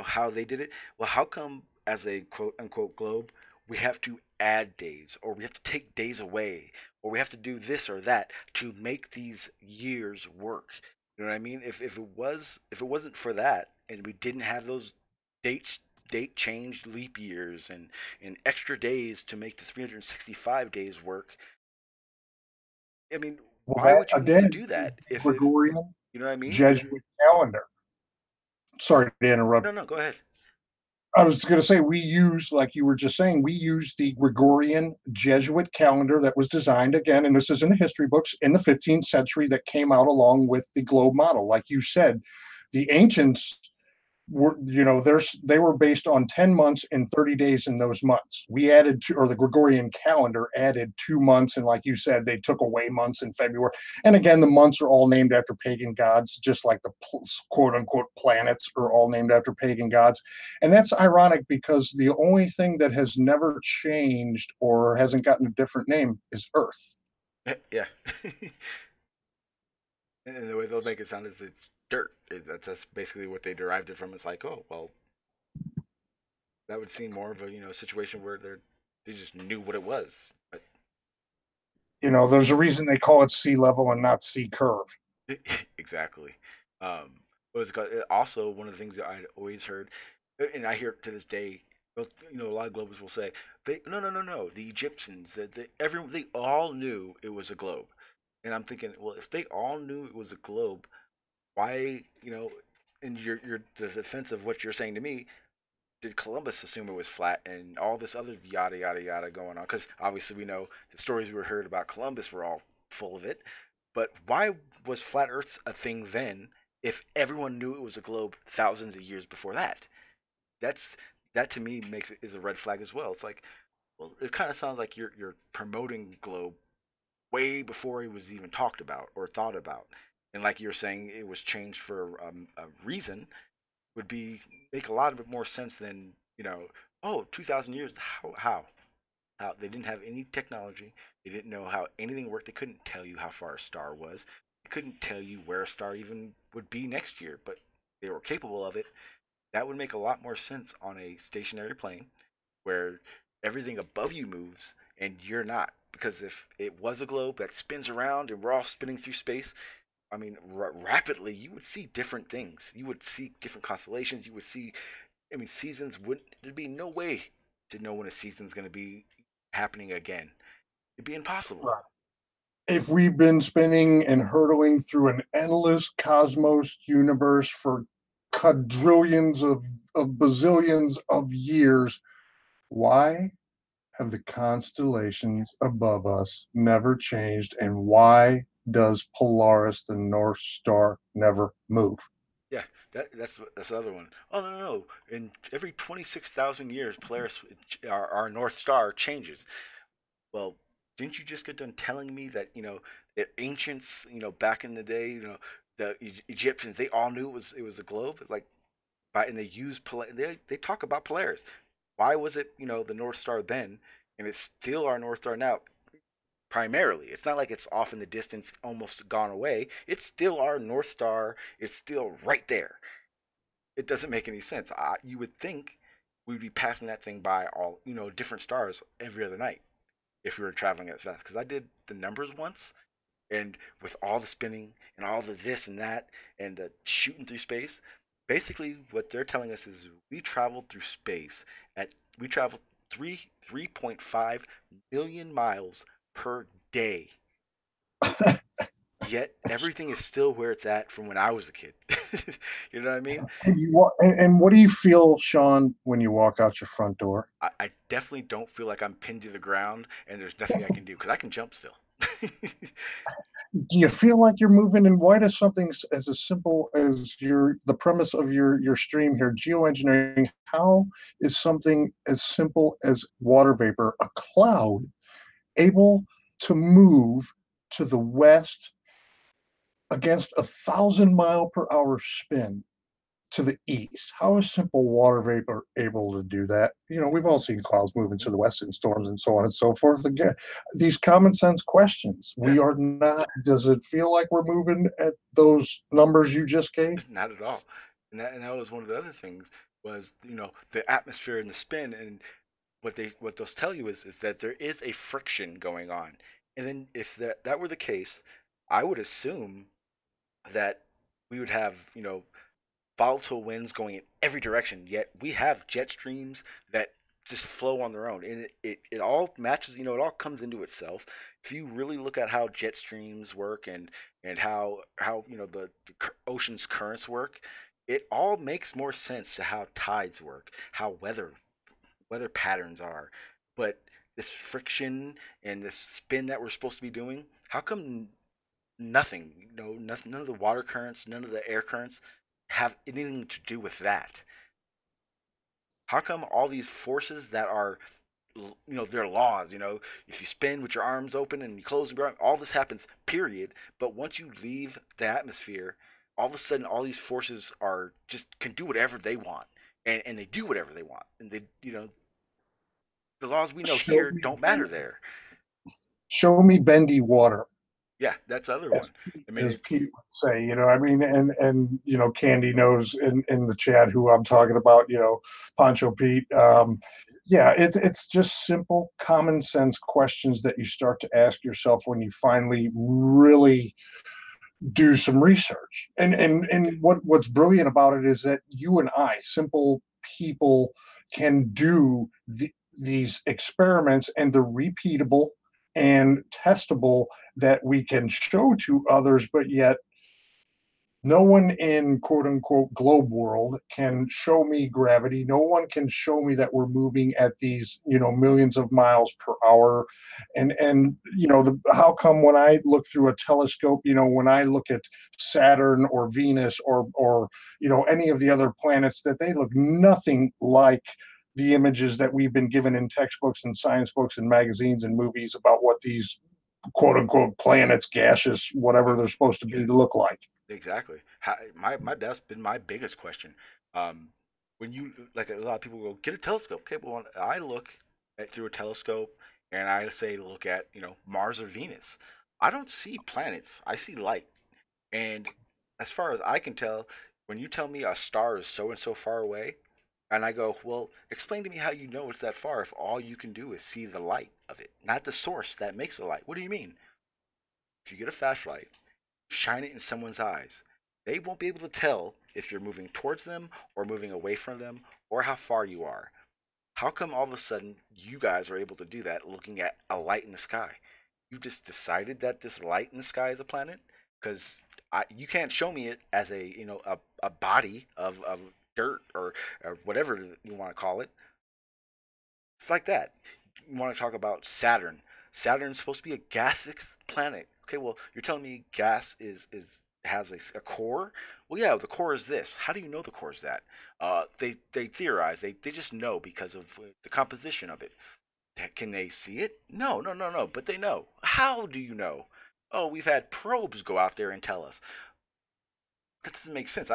how they did it. Well, how come as a quote unquote globe we have to add days, or we have to take days away, or we have to do this or that to make these years work? You know what I mean? If it wasn't for that, and we didn't have those date changed leap years and extra days to make the 365 days work. I mean, Well, why that would you need to again, do that if Gregorian you know what I mean? Jesuit calendar. Sorry to interrupt. No, go ahead. I was going to say, we use, like you were just saying, we use the Gregorian Jesuit calendar that was designed again, and this is in the history books, in the 15th century, that came out along with the globe model. Like you said, the ancients were, they were based on 10 months and 30 days in those months. We added or the Gregorian calendar added 2 months, and like you said, they took away months in February. And again, the months are all named after pagan gods, just like the quote unquote planets are all named after pagan gods. And that's ironic because the only thing that has never changed or hasn't gotten a different name is Earth. Yeah. And the way they'll make it sound is it's dirt. That's basically what they derived it from. It's like, oh well, that would seem more of a situation where they just knew what it was. But There's a reason they call it sea level and not sea curve. exactly. What was it called? Also, one of the things that I'd always heard, and I hear it to this day. A lot of globers will say, no. The Egyptians, everyone, they all knew it was a globe. And I'm thinking, well, if they all knew it was a globe, why, in your the defense of what you're saying to me, did Columbus assume it was flat and all this other yada yada yada going on? Because obviously we know the stories we heard about Columbus were all full of it. But why was flat Earth a thing then if everyone knew it was a globe thousands of years before that? That to me is a red flag as well. It's like, well, it kind of sounds like you're promoting globe way before it was even talked about or thought about. And like you're saying, it was changed for a reason, would make a lot of it more sense than 2,000 years. How they didn't have any technology, they didn't know how anything worked. They couldn't tell you how far a star was, they couldn't tell you where a star even would be next year, but they were capable of it. That would make a lot more sense on a stationary plane where everything above you moves and you're not. Because if it was a globe that spins around and we're all spinning through space, I mean, rapidly, you would see different things. You would see different constellations. You would see, seasons there'd be no way to know when a season's going to be happening again. It'd be impossible. Right. if we've been spinning and hurtling through an endless cosmos universe for quadrillions of bazillions of years, why have the constellations above us never changed? And why does Polaris, the North Star, never move? Yeah, that's the other one. Oh no, no, no! In every 26,000 years, Polaris, our North Star changes. Well, didn't you just get done telling me that the ancients, back in the day, the Egyptians, they all knew it was a globe, like and they use they talk about Polaris. Why was it the North Star then, and it's still our North Star now? Primarily, it's not like it's off in the distance, almost gone away. It's still our North Star. It's still right there. It doesn't make any sense. You would think we'd be passing that thing by all different stars every other night if we were traveling that fast. Because I did the numbers once, and with all the spinning and all the this and that and the shooting through space, basically what they're telling us is we travel 3.5 million miles per day. Yet everything is still where it's at from when I was a kid. You know what I mean? And what do you feel, Sean, when you walk out your front door? I definitely don't feel like I'm pinned to the ground and there's nothing I can do because I can jump still. Do you feel like you're moving? And why does something as simple as the premise of your stream here, geoengineering, how is something as simple as water vapor, a cloud, able to move to the west against 1,000 mile per hour spin to the east? How is simple water vapor able to do that? We've all seen clouds moving to the west in storms and so on and so forth. Again, these common sense questions. Yeah. We are not. Does it feel like we're moving at those numbers you just gave? Not at all. And that was one of the other things was the atmosphere and the spin, and what those tell you is that there is a friction going on. And then if that were the case, I would assume that we would have volatile winds going in every direction. Yet we have jet streams that just flow on their own, and it all matches. It all comes into itself. If you really look at how jet streams work and how the ocean's currents work, it all makes more sense to how tides work, how weather patterns are. But this friction and this spin that we're supposed to be doing, how come nothing, none of the water currents, none of the air currents have anything to do with that? How come all these forces that are, they're laws, if you spin with your arms open and you close and go, all this happens, period. But once you leave the atmosphere, all of a sudden, all these forces are just can do whatever they want. And they do whatever they want. And the laws we know here don't matter there. Show me bendy water. Yeah, that's the other one. I mean, as Pete would say, I mean, and Candy knows in the chat who I'm talking about, Pancho Pete. Yeah, it's just simple common sense questions that you start to ask yourself when you finally really do some research. And what's brilliant about it is that you and I, simple people, can do these experiments, and they're repeatable and testable, that we can show to others, but yet no one in quote unquote globe world can show me gravity. No one can show me that we're moving at these, millions of miles per hour. And how come when I look through a telescope, when I look at Saturn or Venus or any of the other planets, that they look nothing like the images that we've been given in textbooks and science books and magazines and movies about what these quote unquote planets, gaseous, whatever they're supposed to be, look like. Exactly. That's been my biggest question. When you like a lot of people go get a telescope. Okay, well when I look through a telescope and I say look at Mars or Venus, I don't see planets. I see light. And as far as I can tell, when you tell me a star is so and so far away, and I go, well, explain to me how you know it's that far if all you can do is see the light of it, not the source that makes the light. What do you mean? If you get a flashlight, shine it in someone's eyes, they won't be able to tell if you're moving towards them or moving away from them or how far you are. How come all of a sudden you guys are able to do that looking at a light in the sky? You've just decided that this light in the sky is a planet, because you can't show me it as a body of dirt or whatever you want to call it. It's like that. You want to talk about Saturn. Saturn's supposed to be a gaseous planet. Okay, well, you're telling me gas has a core? Well, yeah, the core is this. How do you know the core is that? They theorize. They just know because of the composition of it. Can they see it? No, no, no, no. But they know. How do you know? Oh, we've had probes go out there and tell us. That doesn't make sense.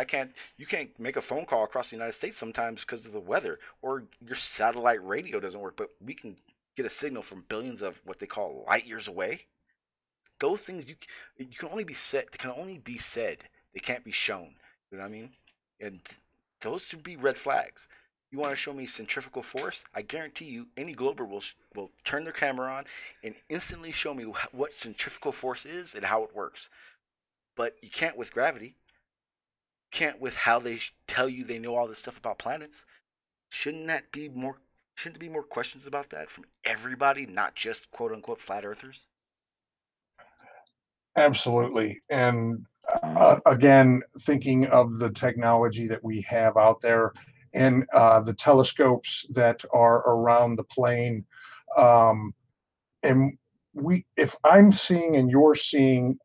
You can't make a phone call across the United States sometimes because of the weather, or your satellite radio doesn't work, but we can get a signal from billions of what they call light years away. Those things you can only be said. They can only be said. They can't be shown. You know what I mean? And those should be red flags. You want to show me centrifugal force? I guarantee you, any Glober will turn their camera on and instantly show me what centrifugal force is and how it works. But you can't with gravity. Can't with how they tell you they know all this stuff about planets. Shouldn't there be more questions about that from everybody, not just quote unquote flat earthers? Absolutely. And again, thinking of the technology that we have out there and the telescopes that are around the plane, and if I'm seeing and you're seeing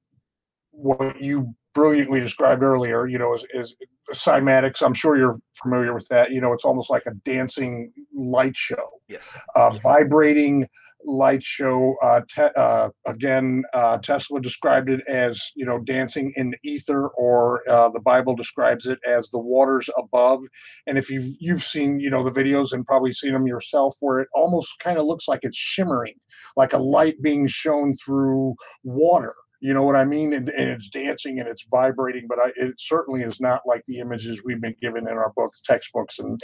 what you brilliantly described earlier, is cymatics. I'm sure you're familiar with that. It's almost like a dancing light show. Yes. Vibrating light show. Tesla described it as, dancing in the ether, or the Bible describes it as the waters above. And if you've seen, the videos and probably seen them yourself, where it almost kind of looks like it's shimmering, like a light being shown through water. You know what I mean? And it's dancing and it's vibrating, but it certainly is not like the images we've been given in our books, textbooks, and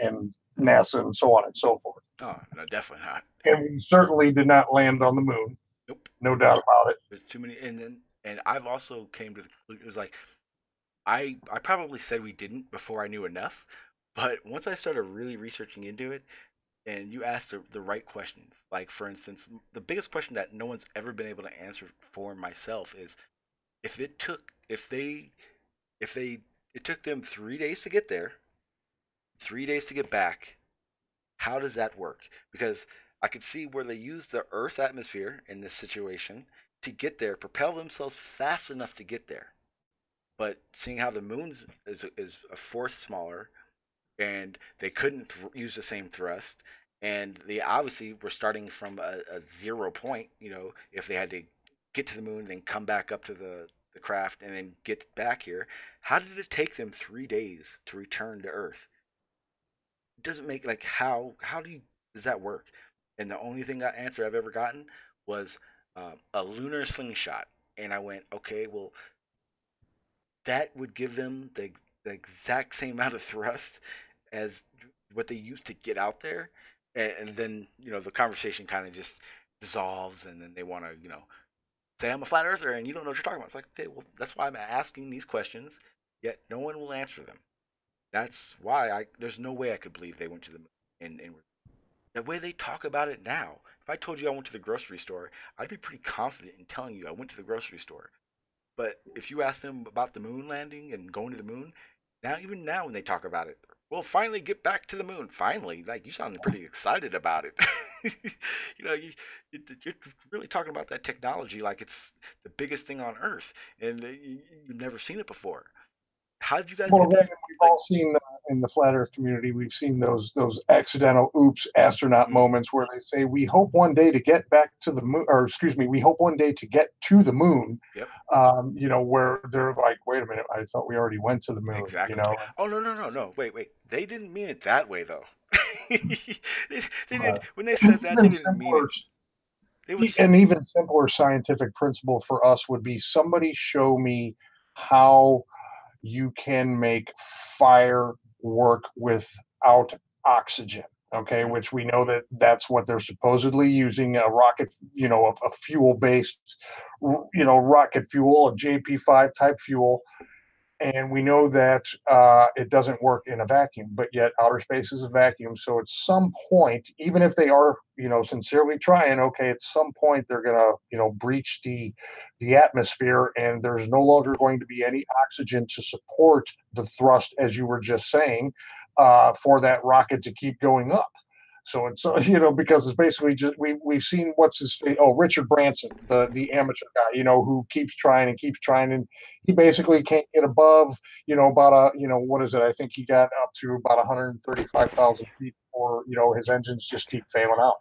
NASA and so on and so forth. Oh, no, definitely not. And we certainly did not land on the moon. Nope. No doubt about it. There's too many. And I've also came to the conclusion, it was like, I probably said we didn't before I knew enough, but once I started really researching into it, and you ask the right questions. Like, for instance, the biggest question that no one's ever been able to answer for myself is, it took them 3 days to get there, 3 days to get back, how does that work? Because I could see where they use the Earth atmosphere in this situation to get there, propel themselves fast enough to get there. But seeing how the moon is a fourth smaller, and they couldn't use the same thrust, and they obviously were starting from a 0 point. If they had to get to the moon, then come back up to the craft, and then get back here, how did it take them 3 days to return to Earth? It doesn't make, like, how does that work? And the only answer I've ever gotten was a lunar slingshot, and I went, okay, well, that would give them the exact same amount of thrust as what they used to get out there. And then, the conversation kind of just dissolves, and then they want to, say I'm a flat earther and you don't know what you're talking about. It's like, okay, well, that's why I'm asking these questions, yet no one will answer them. That's why there's no way I could believe they went to the moon. And the way they talk about it now, if I told you I went to the grocery store, I'd be pretty confident in telling you I went to the grocery store. But if you ask them about the moon landing and going to the moon, even now when they talk about it, we'll finally get back to the moon. Finally, like, you sound pretty excited about it. You're really talking about that technology like it's the biggest thing on Earth, and you've never seen it before. How did you guys? Well, then we've all seen in the flat Earth community, we've seen those accidental oops astronaut moments where they say, "We hope one day to get back to the moon," or excuse me, "We hope one day to get to the moon." Yep. Where they're like, "Wait a minute, I thought we already went to the moon." Exactly. Oh, no. Wait. They didn't mean it that way, though. they didn't. When they said that, they didn't mean it. An even simpler scientific principle for us would be, somebody show me how you can make fire work without oxygen. Okay, which we know that's what they're supposedly using, a rocket, a fuel based, rocket fuel, a JP5 type fuel. And we know that it doesn't work in a vacuum, but yet outer space is a vacuum. So at some point, even if they are, sincerely trying, okay, at some point they're gonna, breach the atmosphere, and there's no longer going to be any oxygen to support the thrust, as you were just saying, for that rocket to keep going up. So it's because it's basically just we've seen what's his face. Oh, Richard Branson, the amateur guy, who keeps trying and he basically can't get above about what is it? I think he got up to about 135,000 feet before his engines just keep failing out.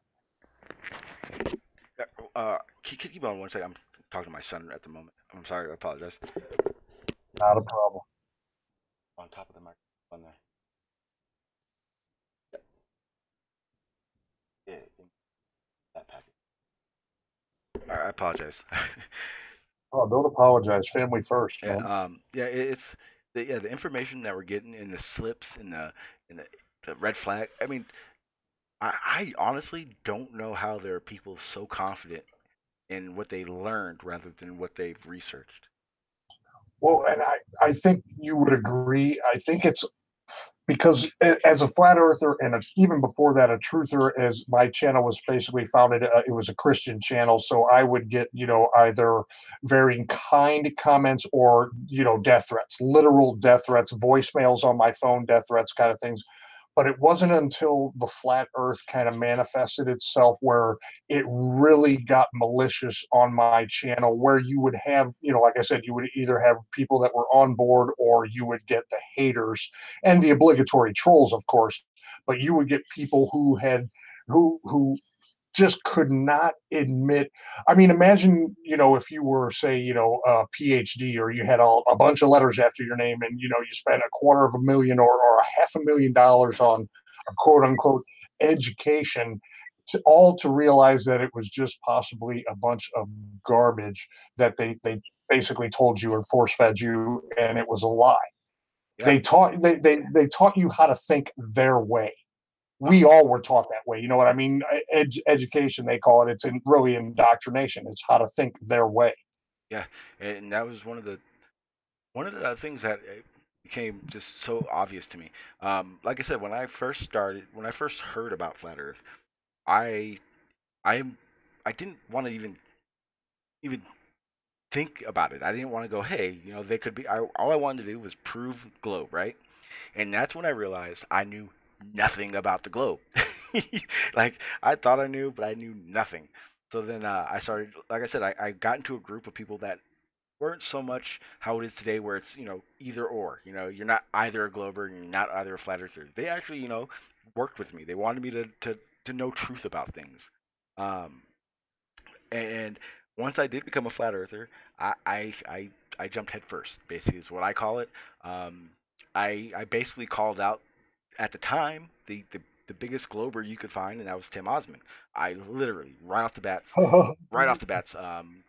Keep on one second. I'm talking to my son at the moment. I'm sorry. I apologize. Not a problem. On top of the microphone there. Yeah, that package. I apologize. Oh, don't apologize. Family first. Yeah, Man. it's the information that we're getting in the slips in the red flag. I mean, I honestly don't know how there are people so confident in what they learned rather than what they've researched. Well, and I think you would agree. I think it's because as a flat earther, and even before that, a truther, as my channel was basically founded, it was a Christian channel. So I would get, either very kind comments or, death threats, literal death threats, voicemails on my phone, death threats kind of things. But it wasn't until the flat earth kind of manifested itself where it really got malicious on my channel, where you would have, like I said, you would either have people that were on board, or you would get the haters and the obligatory trolls, of course. But you would get people who just could not admit. I mean, imagine, if you were, say, a PhD, or you had a bunch of letters after your name, and, you spent $250,000 or $500,000 on a quote unquote education, to realize that it was just possibly a bunch of garbage that they basically told you and force fed you, and it was a lie. Yeah. They taught you how to think their way. We all were taught that way. You know what I mean? Education, they call it. It's really indoctrination. It's how to think their way. Yeah, and that was one of the things that became just so obvious to me. Like I said, when I first heard about flat Earth, I didn't want to even think about it. I didn't want to go, hey, they could be. All I wanted to do was prove globe, right? And that's when I realized I knew nothing about the globe. Like, I thought I knew, but I knew nothing. So then I started, like I said, I got into a group of people that weren't so much how it is today, where it's either or. You're not either a glober and you're not either a flat earther. They actually worked with me. They wanted me to know truth about things. And once I did become a flat earther, I jumped head first. Basically, is what I call it. I basically called out at the time the biggest glober you could find, and that was Tim Osmond. I literally right off the bats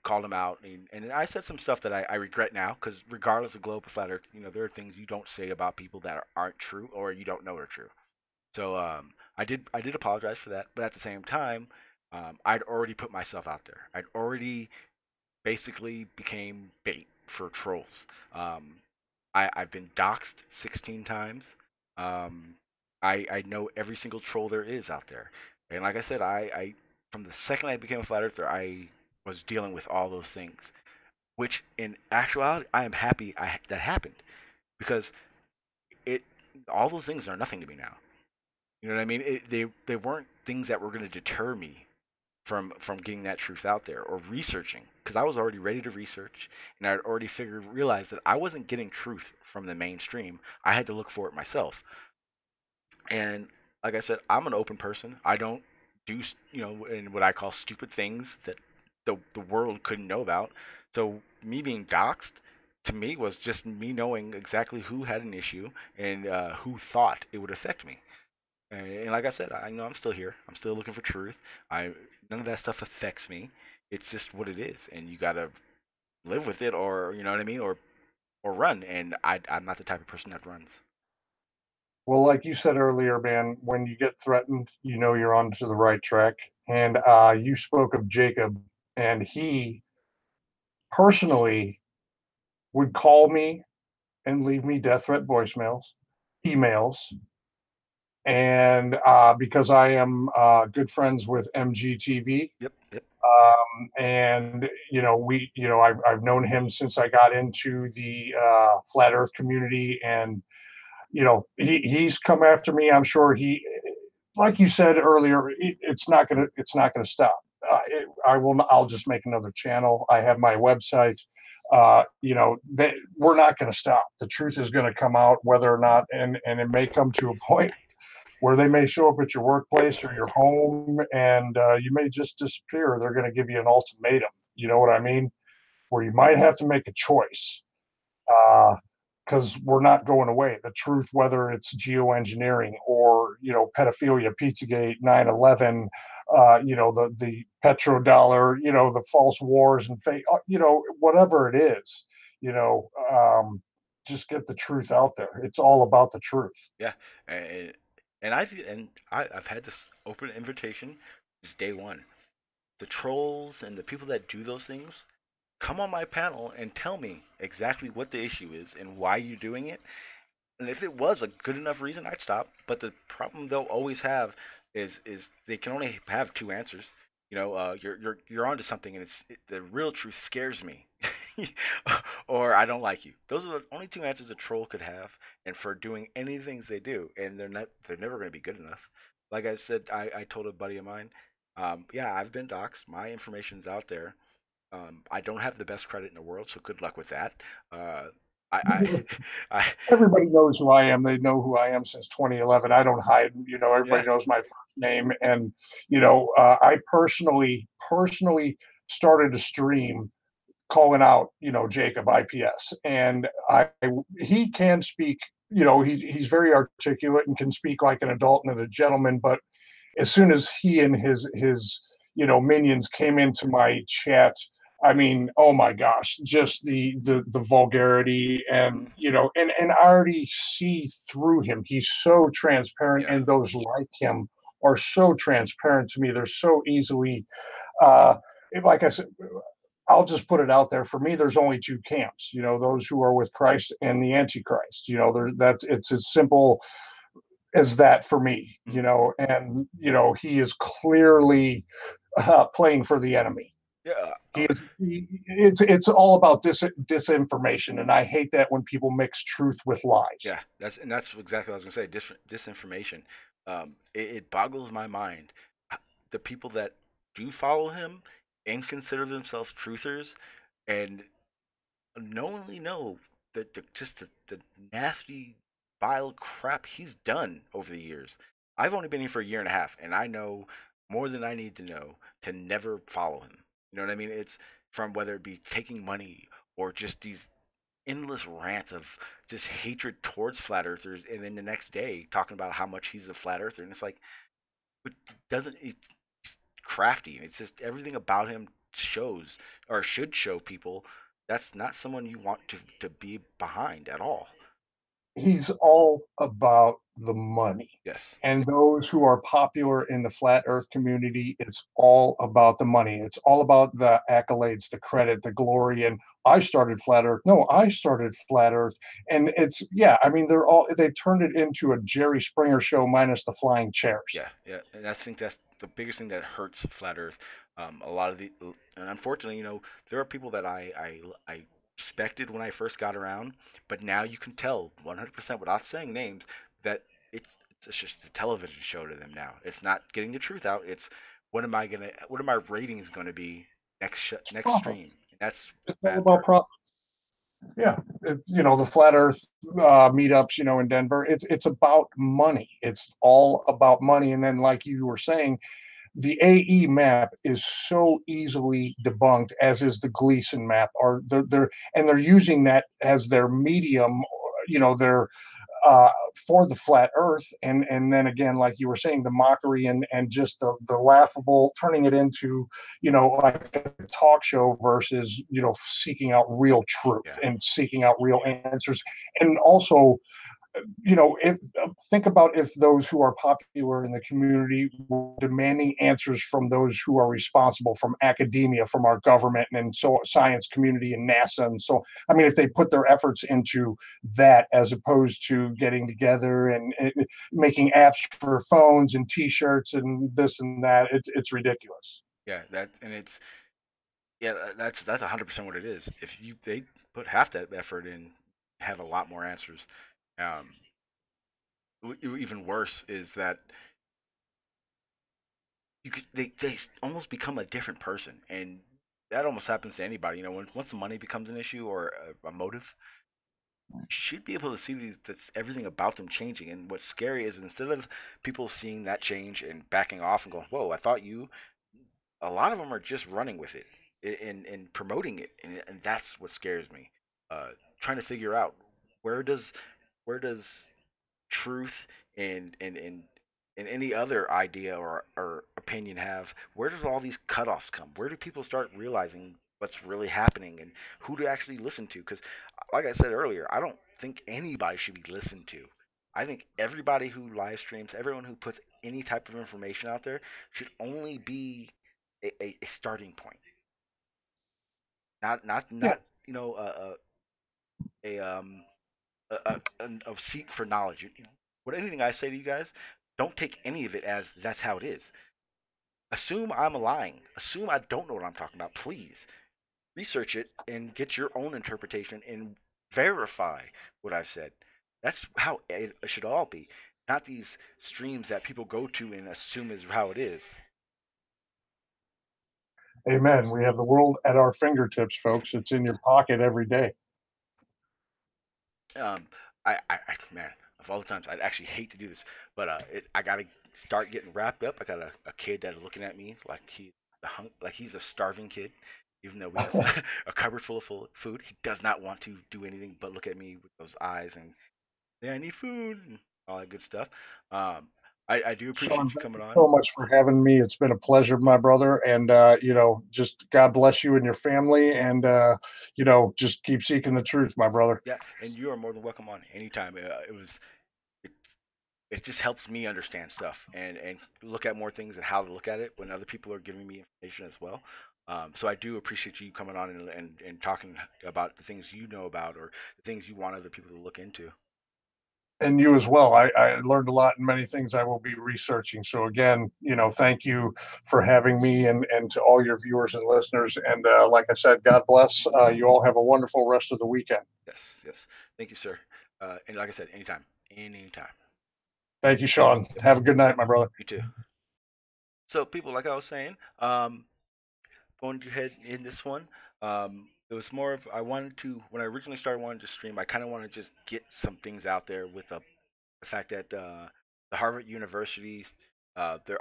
called him out, and I said some stuff that I regret now, because regardless of globe or flat earth, there are things you don't say about people that aren't true or you don't know are true. So I did apologize for that, but at the same time, I'd already put myself out there. I'd already basically became bait for trolls. I've been doxxed 16 times. I know every single troll there is out there. And like I said, I from the second I became a flat earther, I was dealing with all those things. Which, in actuality, I am happy that happened, because all those things are nothing to me now. You know what I mean? They weren't things that were going to deter me from getting that truth out there or researching, because I was already ready to research, and I'd already realized that I wasn't getting truth from the mainstream. I had to look for it myself. And like I said, I'm an open person. I don't do in what I call stupid things that the world couldn't know about. So me being doxxed, to me, was just me knowing exactly who had an issue and who thought it would affect me. And like I said, I know I'm still here. I'm still looking for truth. None of that stuff affects me. It's just what it is, and you gotta live with it, or you know what I mean, or run. And I'm not the type of person that runs. Well, like you said earlier, man, when you get threatened, you're onto the right track. And you spoke of Jacob, and he personally would call me and leave me death threat voicemails, emails, and because I am good friends with MGTV. Yep. And I've known him since I got into the flat Earth community, and he's come after me. I'm sure like you said earlier, it's not gonna stop. I'll just make another channel. I have my website. We're not going to stop. The truth is going to come out, whether or not, and it may come to a point where they may show up at your workplace or your home, and you may just disappear. They're going to give you an ultimatum. You know what I mean? Where you might have to make a choice, because we're not going away. The truth, whether it's geoengineering or pedophilia, Pizzagate, 9/11, the petrodollar, the false wars and fake, whatever it is, just get the truth out there. It's all about the truth. Yeah, and I've had this open invitation since day one. The trolls and the people that do those things, come on my panel and tell me exactly what the issue is and why you're doing it. And if it was a good enough reason, I'd stop. But the problem they'll always have is they can only have two answers. You're onto something, and the real truth scares me, or I don't like you. Those are the only two answers a troll could have, and for doing anything they do, and they're never going to be good enough. Like I said, I told a buddy of mine, yeah, I've been doxxed. My information's out there. I don't have the best credit in the world, so good luck with that. Everybody knows who I am. They know who I am since 2011. I don't hide. Everybody knows my first name, and I personally started a stream calling out Jacob IPS, and he can speak. He's very articulate and can speak like an adult and a gentleman, but as soon as he and his minions came into my chat, I mean, oh my gosh, just the vulgarity, and and I already see through him. He's so transparent, and those like him are so transparent to me. They're so easily, like I said, I'll just put it out there. For me, there's only two camps. Those who are with Christ and the Antichrist. It's as simple as that for me. And he is clearly playing for the enemy. Yeah, it's all about disinformation, and I hate that when people mix truth with lies. Yeah, that's exactly what I was gonna say. Disinformation. It boggles my mind. The people that do follow him and consider themselves truthers, and knowingly know that the nasty, vile crap he's done over the years. I've only been here for a year and a half, and I know more than I need to know to never follow him. You know what I mean? It's from whether it be taking money or just these endless rants of just hatred towards flat earthers, and then the next day talking about how much he's a flat earther, and it's like, but he's crafty, and it's just everything about him shows or should show people that's not someone you want to be behind at all. He's all about the money. Yes. And those who are popular in the flat earth community, it's all about the money. It's all about the accolades, the credit, the glory. And I started flat earth. No, I started flat earth. And they've turned it into a Jerry Springer show minus the flying chairs. Yeah. And I think that's the biggest thing that hurts flat earth. A lot of and unfortunately, there are people that I respected when I first got around, but now you can tell 100% without saying names that it's just a television show to them now. It's not getting the truth out. It's what are my ratings gonna be next stream? That's all about profit. Yeah, the flat Earth meetups, in Denver. It's about money. It's all about money. And then, like you were saying, the AE map is so easily debunked, as is the Gleason map. They're using that as their medium, their for the flat Earth, and then again, like you were saying, the mockery and just the laughable, turning it into like a talk show versus seeking out real truth and seeking out real answers, and also if think about if those who are popular in the community were demanding answers from those who are responsible, from academia, from our government, and so science community and NASA. And so, I mean, if they put their efforts into that as opposed to getting together and making apps for phones and T-shirts and this and that, it's ridiculous. Yeah, that's 100% what it is. If they put half that effort in, have a lot more answers. Um, Even worse is that they almost become a different person, and that almost happens to anybody. Once the money becomes an issue or a motive, you should be able to see that's everything about them changing. And what's scary is instead of people seeing that change and backing off and going, "Whoa, I thought you," a lot of them are just running with it and promoting it, and that's what scares me. Trying to figure out where does where does truth and any other idea or opinion have, where does all these cutoffs come? Where do people start realizing what's really happening and who to actually listen to? Because, like I said earlier, I don't think anybody should be listened to. I think everybody who live streams, everyone who puts any type of information out there, should only be a starting point. Yeah. Not a seek for knowledge. What anything I say to you guys, don't take any of it as that's how it is. Assume I'm lying. Assume I don't know what I'm talking about. Please research it and get your own interpretation and verify what I've said. That's how it should all be. Not these streams that people go to and assume is how it is. Amen. We have the world at our fingertips, folks. It's in your pocket every day. Um, Man, of all the times, I'd actually hate to do this, but I gotta start getting wrapped up. I got a kid that's looking at me like he's a starving kid, even though we have a cupboard full of food. He does not want to do anything but look at me with those eyes and, yeah, I need food and all that good stuff. Um, I do appreciate Sean, you thank coming you on. so much for having me. It's been a pleasure, my brother. And, just God bless you and your family. And, just keep seeking the truth, my brother. Yeah, and you are more than welcome on anytime. It, it just helps me understand stuff and look at more things and how to look at it when other people are giving me information as well. So I do appreciate you coming on and talking about the things you know about or the things you want other people to look into. And you as well. I learned a lot and many things I will be researching. So again, thank you for having me and to all your viewers and listeners. And like I said, God bless. You all have a wonderful rest of the weekend. Yes, yes. Thank you, sir. And like I said, anytime, anytime. Thank you, Sean. Have a good night, my brother. You too. So, people, like I was saying, going ahead in this one, it was more of I wanted to when I originally started wanting to stream. I kind of want to just get some things out there with the fact that the Harvard universities, their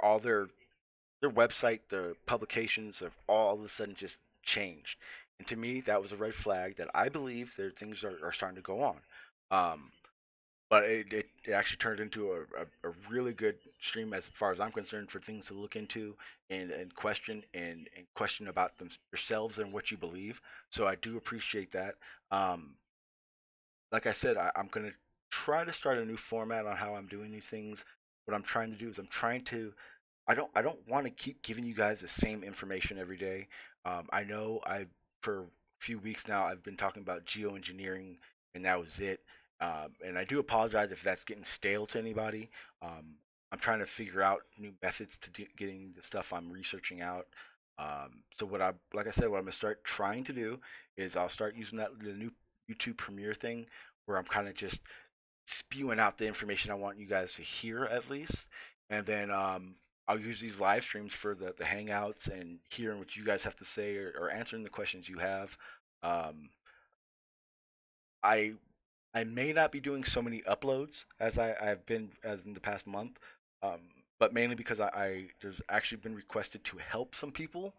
website, their publications have all of a sudden just changed. And to me, that was a red flag that I believe their things are starting to go on. Um, but it actually turned into a really good stream as far as I'm concerned for things to look into and question and question about yourselves and what you believe. So I do appreciate that. Um, like I said, I'm gonna try to start a new format on how I'm doing these things. What I'm trying to do is I don't want to keep giving you guys the same information every day. I know for a few weeks now I've been talking about geoengineering and that was it. And I do apologize if that's getting stale to anybody. I'm trying to figure out new methods to getting the stuff I'm researching out. So like I said, what I'm gonna start trying to do is I'll start using the new YouTube Premiere thing where I'm kind of just spewing out the information I want you guys to hear at least, and then I'll use these live streams for the hangouts and hearing what you guys have to say or answering the questions you have. Um, I I may not be doing so many uploads as I've been as in the past month, um, but mainly because there's actually been requested to help some people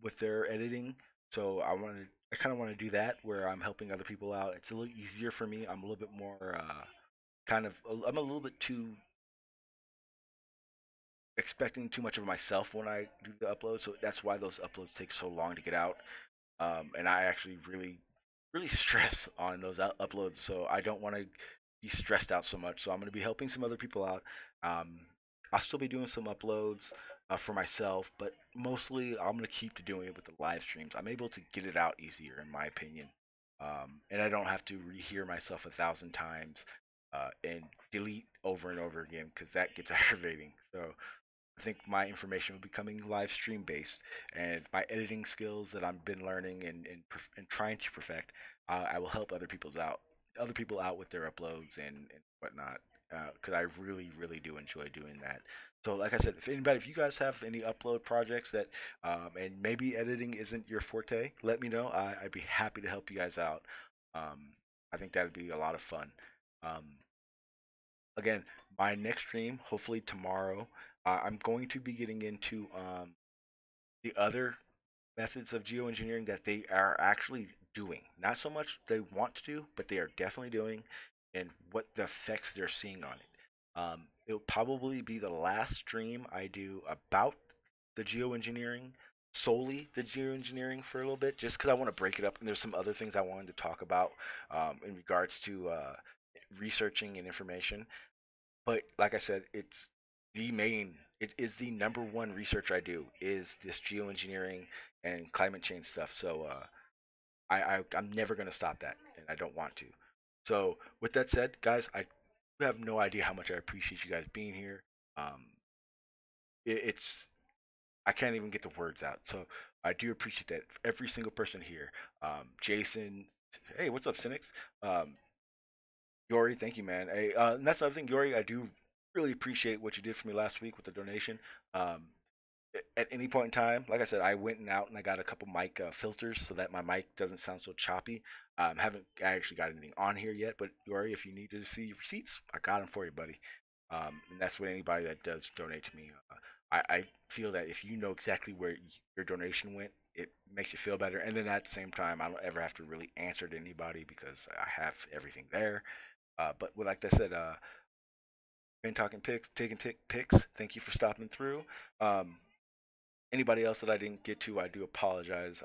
with their editing. So I kind of want to do that where I'm helping other people out. It's a little easier for me. I'm a little bit more I'm a little bit too expecting too much of myself when I do the upload. So that's why those uploads take so long to get out. And I actually really stress on those uploads. So I don't want to be stressed out so much. So I'm going to be helping some other people out. I'll still be doing some uploads for myself, but mostly I'm going to keep doing it with the live streams. I'm able to get it out easier, in my opinion, and I don't have to rehear myself 1,000 times and delete over and over again, because that gets aggravating. So I think my information will be becoming live stream based, and my editing skills that I've been learning and trying to perfect, I will help other people out with their uploads and whatnot, because I really do enjoy doing that. So like I said, if you guys have any upload projects that and maybe editing isn't your forte, let me know. I'd be happy to help you guys out. I think that'd be a lot of fun. Again, my next stream, hopefully tomorrow, I'm going to be getting into the other methods of geoengineering that they are actually doing. Not so much they want to do, but they are definitely doing, and what the effects they're seeing on it. It'll probably be the last stream I do about the geoengineering, solely the geoengineering, for a little bit, just because I want to break it up, and there's some other things I wanted to talk about in regards to researching and information. But like I said, it is the #1 research I do, is this geoengineering and climate change stuff. So I'm never going to stop that, and I don't want to. So with that said, guys, I have no idea how much I appreciate you guys being here. I can't even get the words out. So I do appreciate that, every single person here. Jason, hey, what's up, Cynics? Yori, thank you, man. Hey, and that's another thing, Yori, I do really appreciate what you did for me last week with the donation. At any point in time, like I said, I went out and I got a couple mic filters so that my mic doesn't sound so choppy. Haven't actually got anything on here yet, but Yori, if you need to see your receipts, I got them for you, buddy. And that's what anybody that does donate to me. I feel that if you know exactly where your donation went, it makes you feel better. And then at the same time, I don't ever have to really answer to anybody because I have everything there. But like I said, been talking pics, taking pics. Thank you for stopping through. Anybody else that I didn't get to, I do apologize.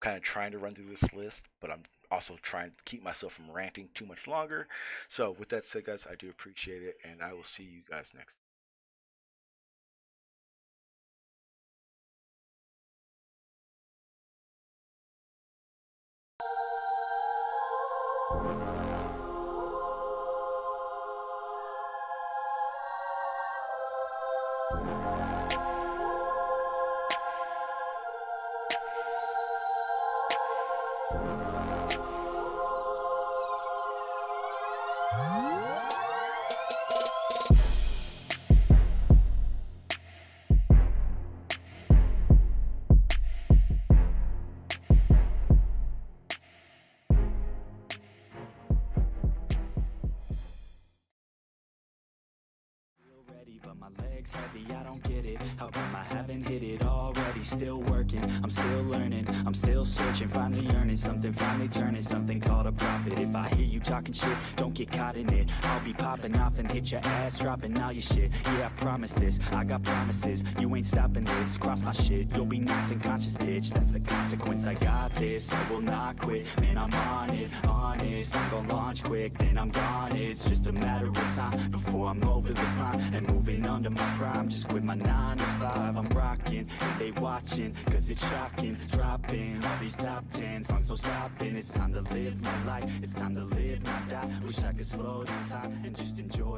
Kind of trying to run through this list, but I'm also trying to keep myself from ranting too much longer. So with that said, guys, I do appreciate it, and I will see you guys next time. But my legs heavy, I don't get it. How come I haven't hit it already? Still working, I'm still learning, I'm still searching, finally earning something, finally turning something called a profit. If I hear you talking shit, don't get caught in it. I'll be popping off and hit your ass, dropping all your shit. Yeah, I promise this, I got promises. You ain't stopping this, cross my shit, you'll be knocked unconscious, bitch. That's the consequence, I got this, I will not quit. Man, I'm on it, honest, I'm gonna launch quick, then I'm gone. It's just a matter of time before I'm over the climb and moving under my prime. Just quit my 9 to 5, I'm rocking, and they watching, cause it's shocking. Dropping all these top 10 songs, no stopping. It's time to live my life, it's time to live, not die. Wish I could slow down time and just enjoy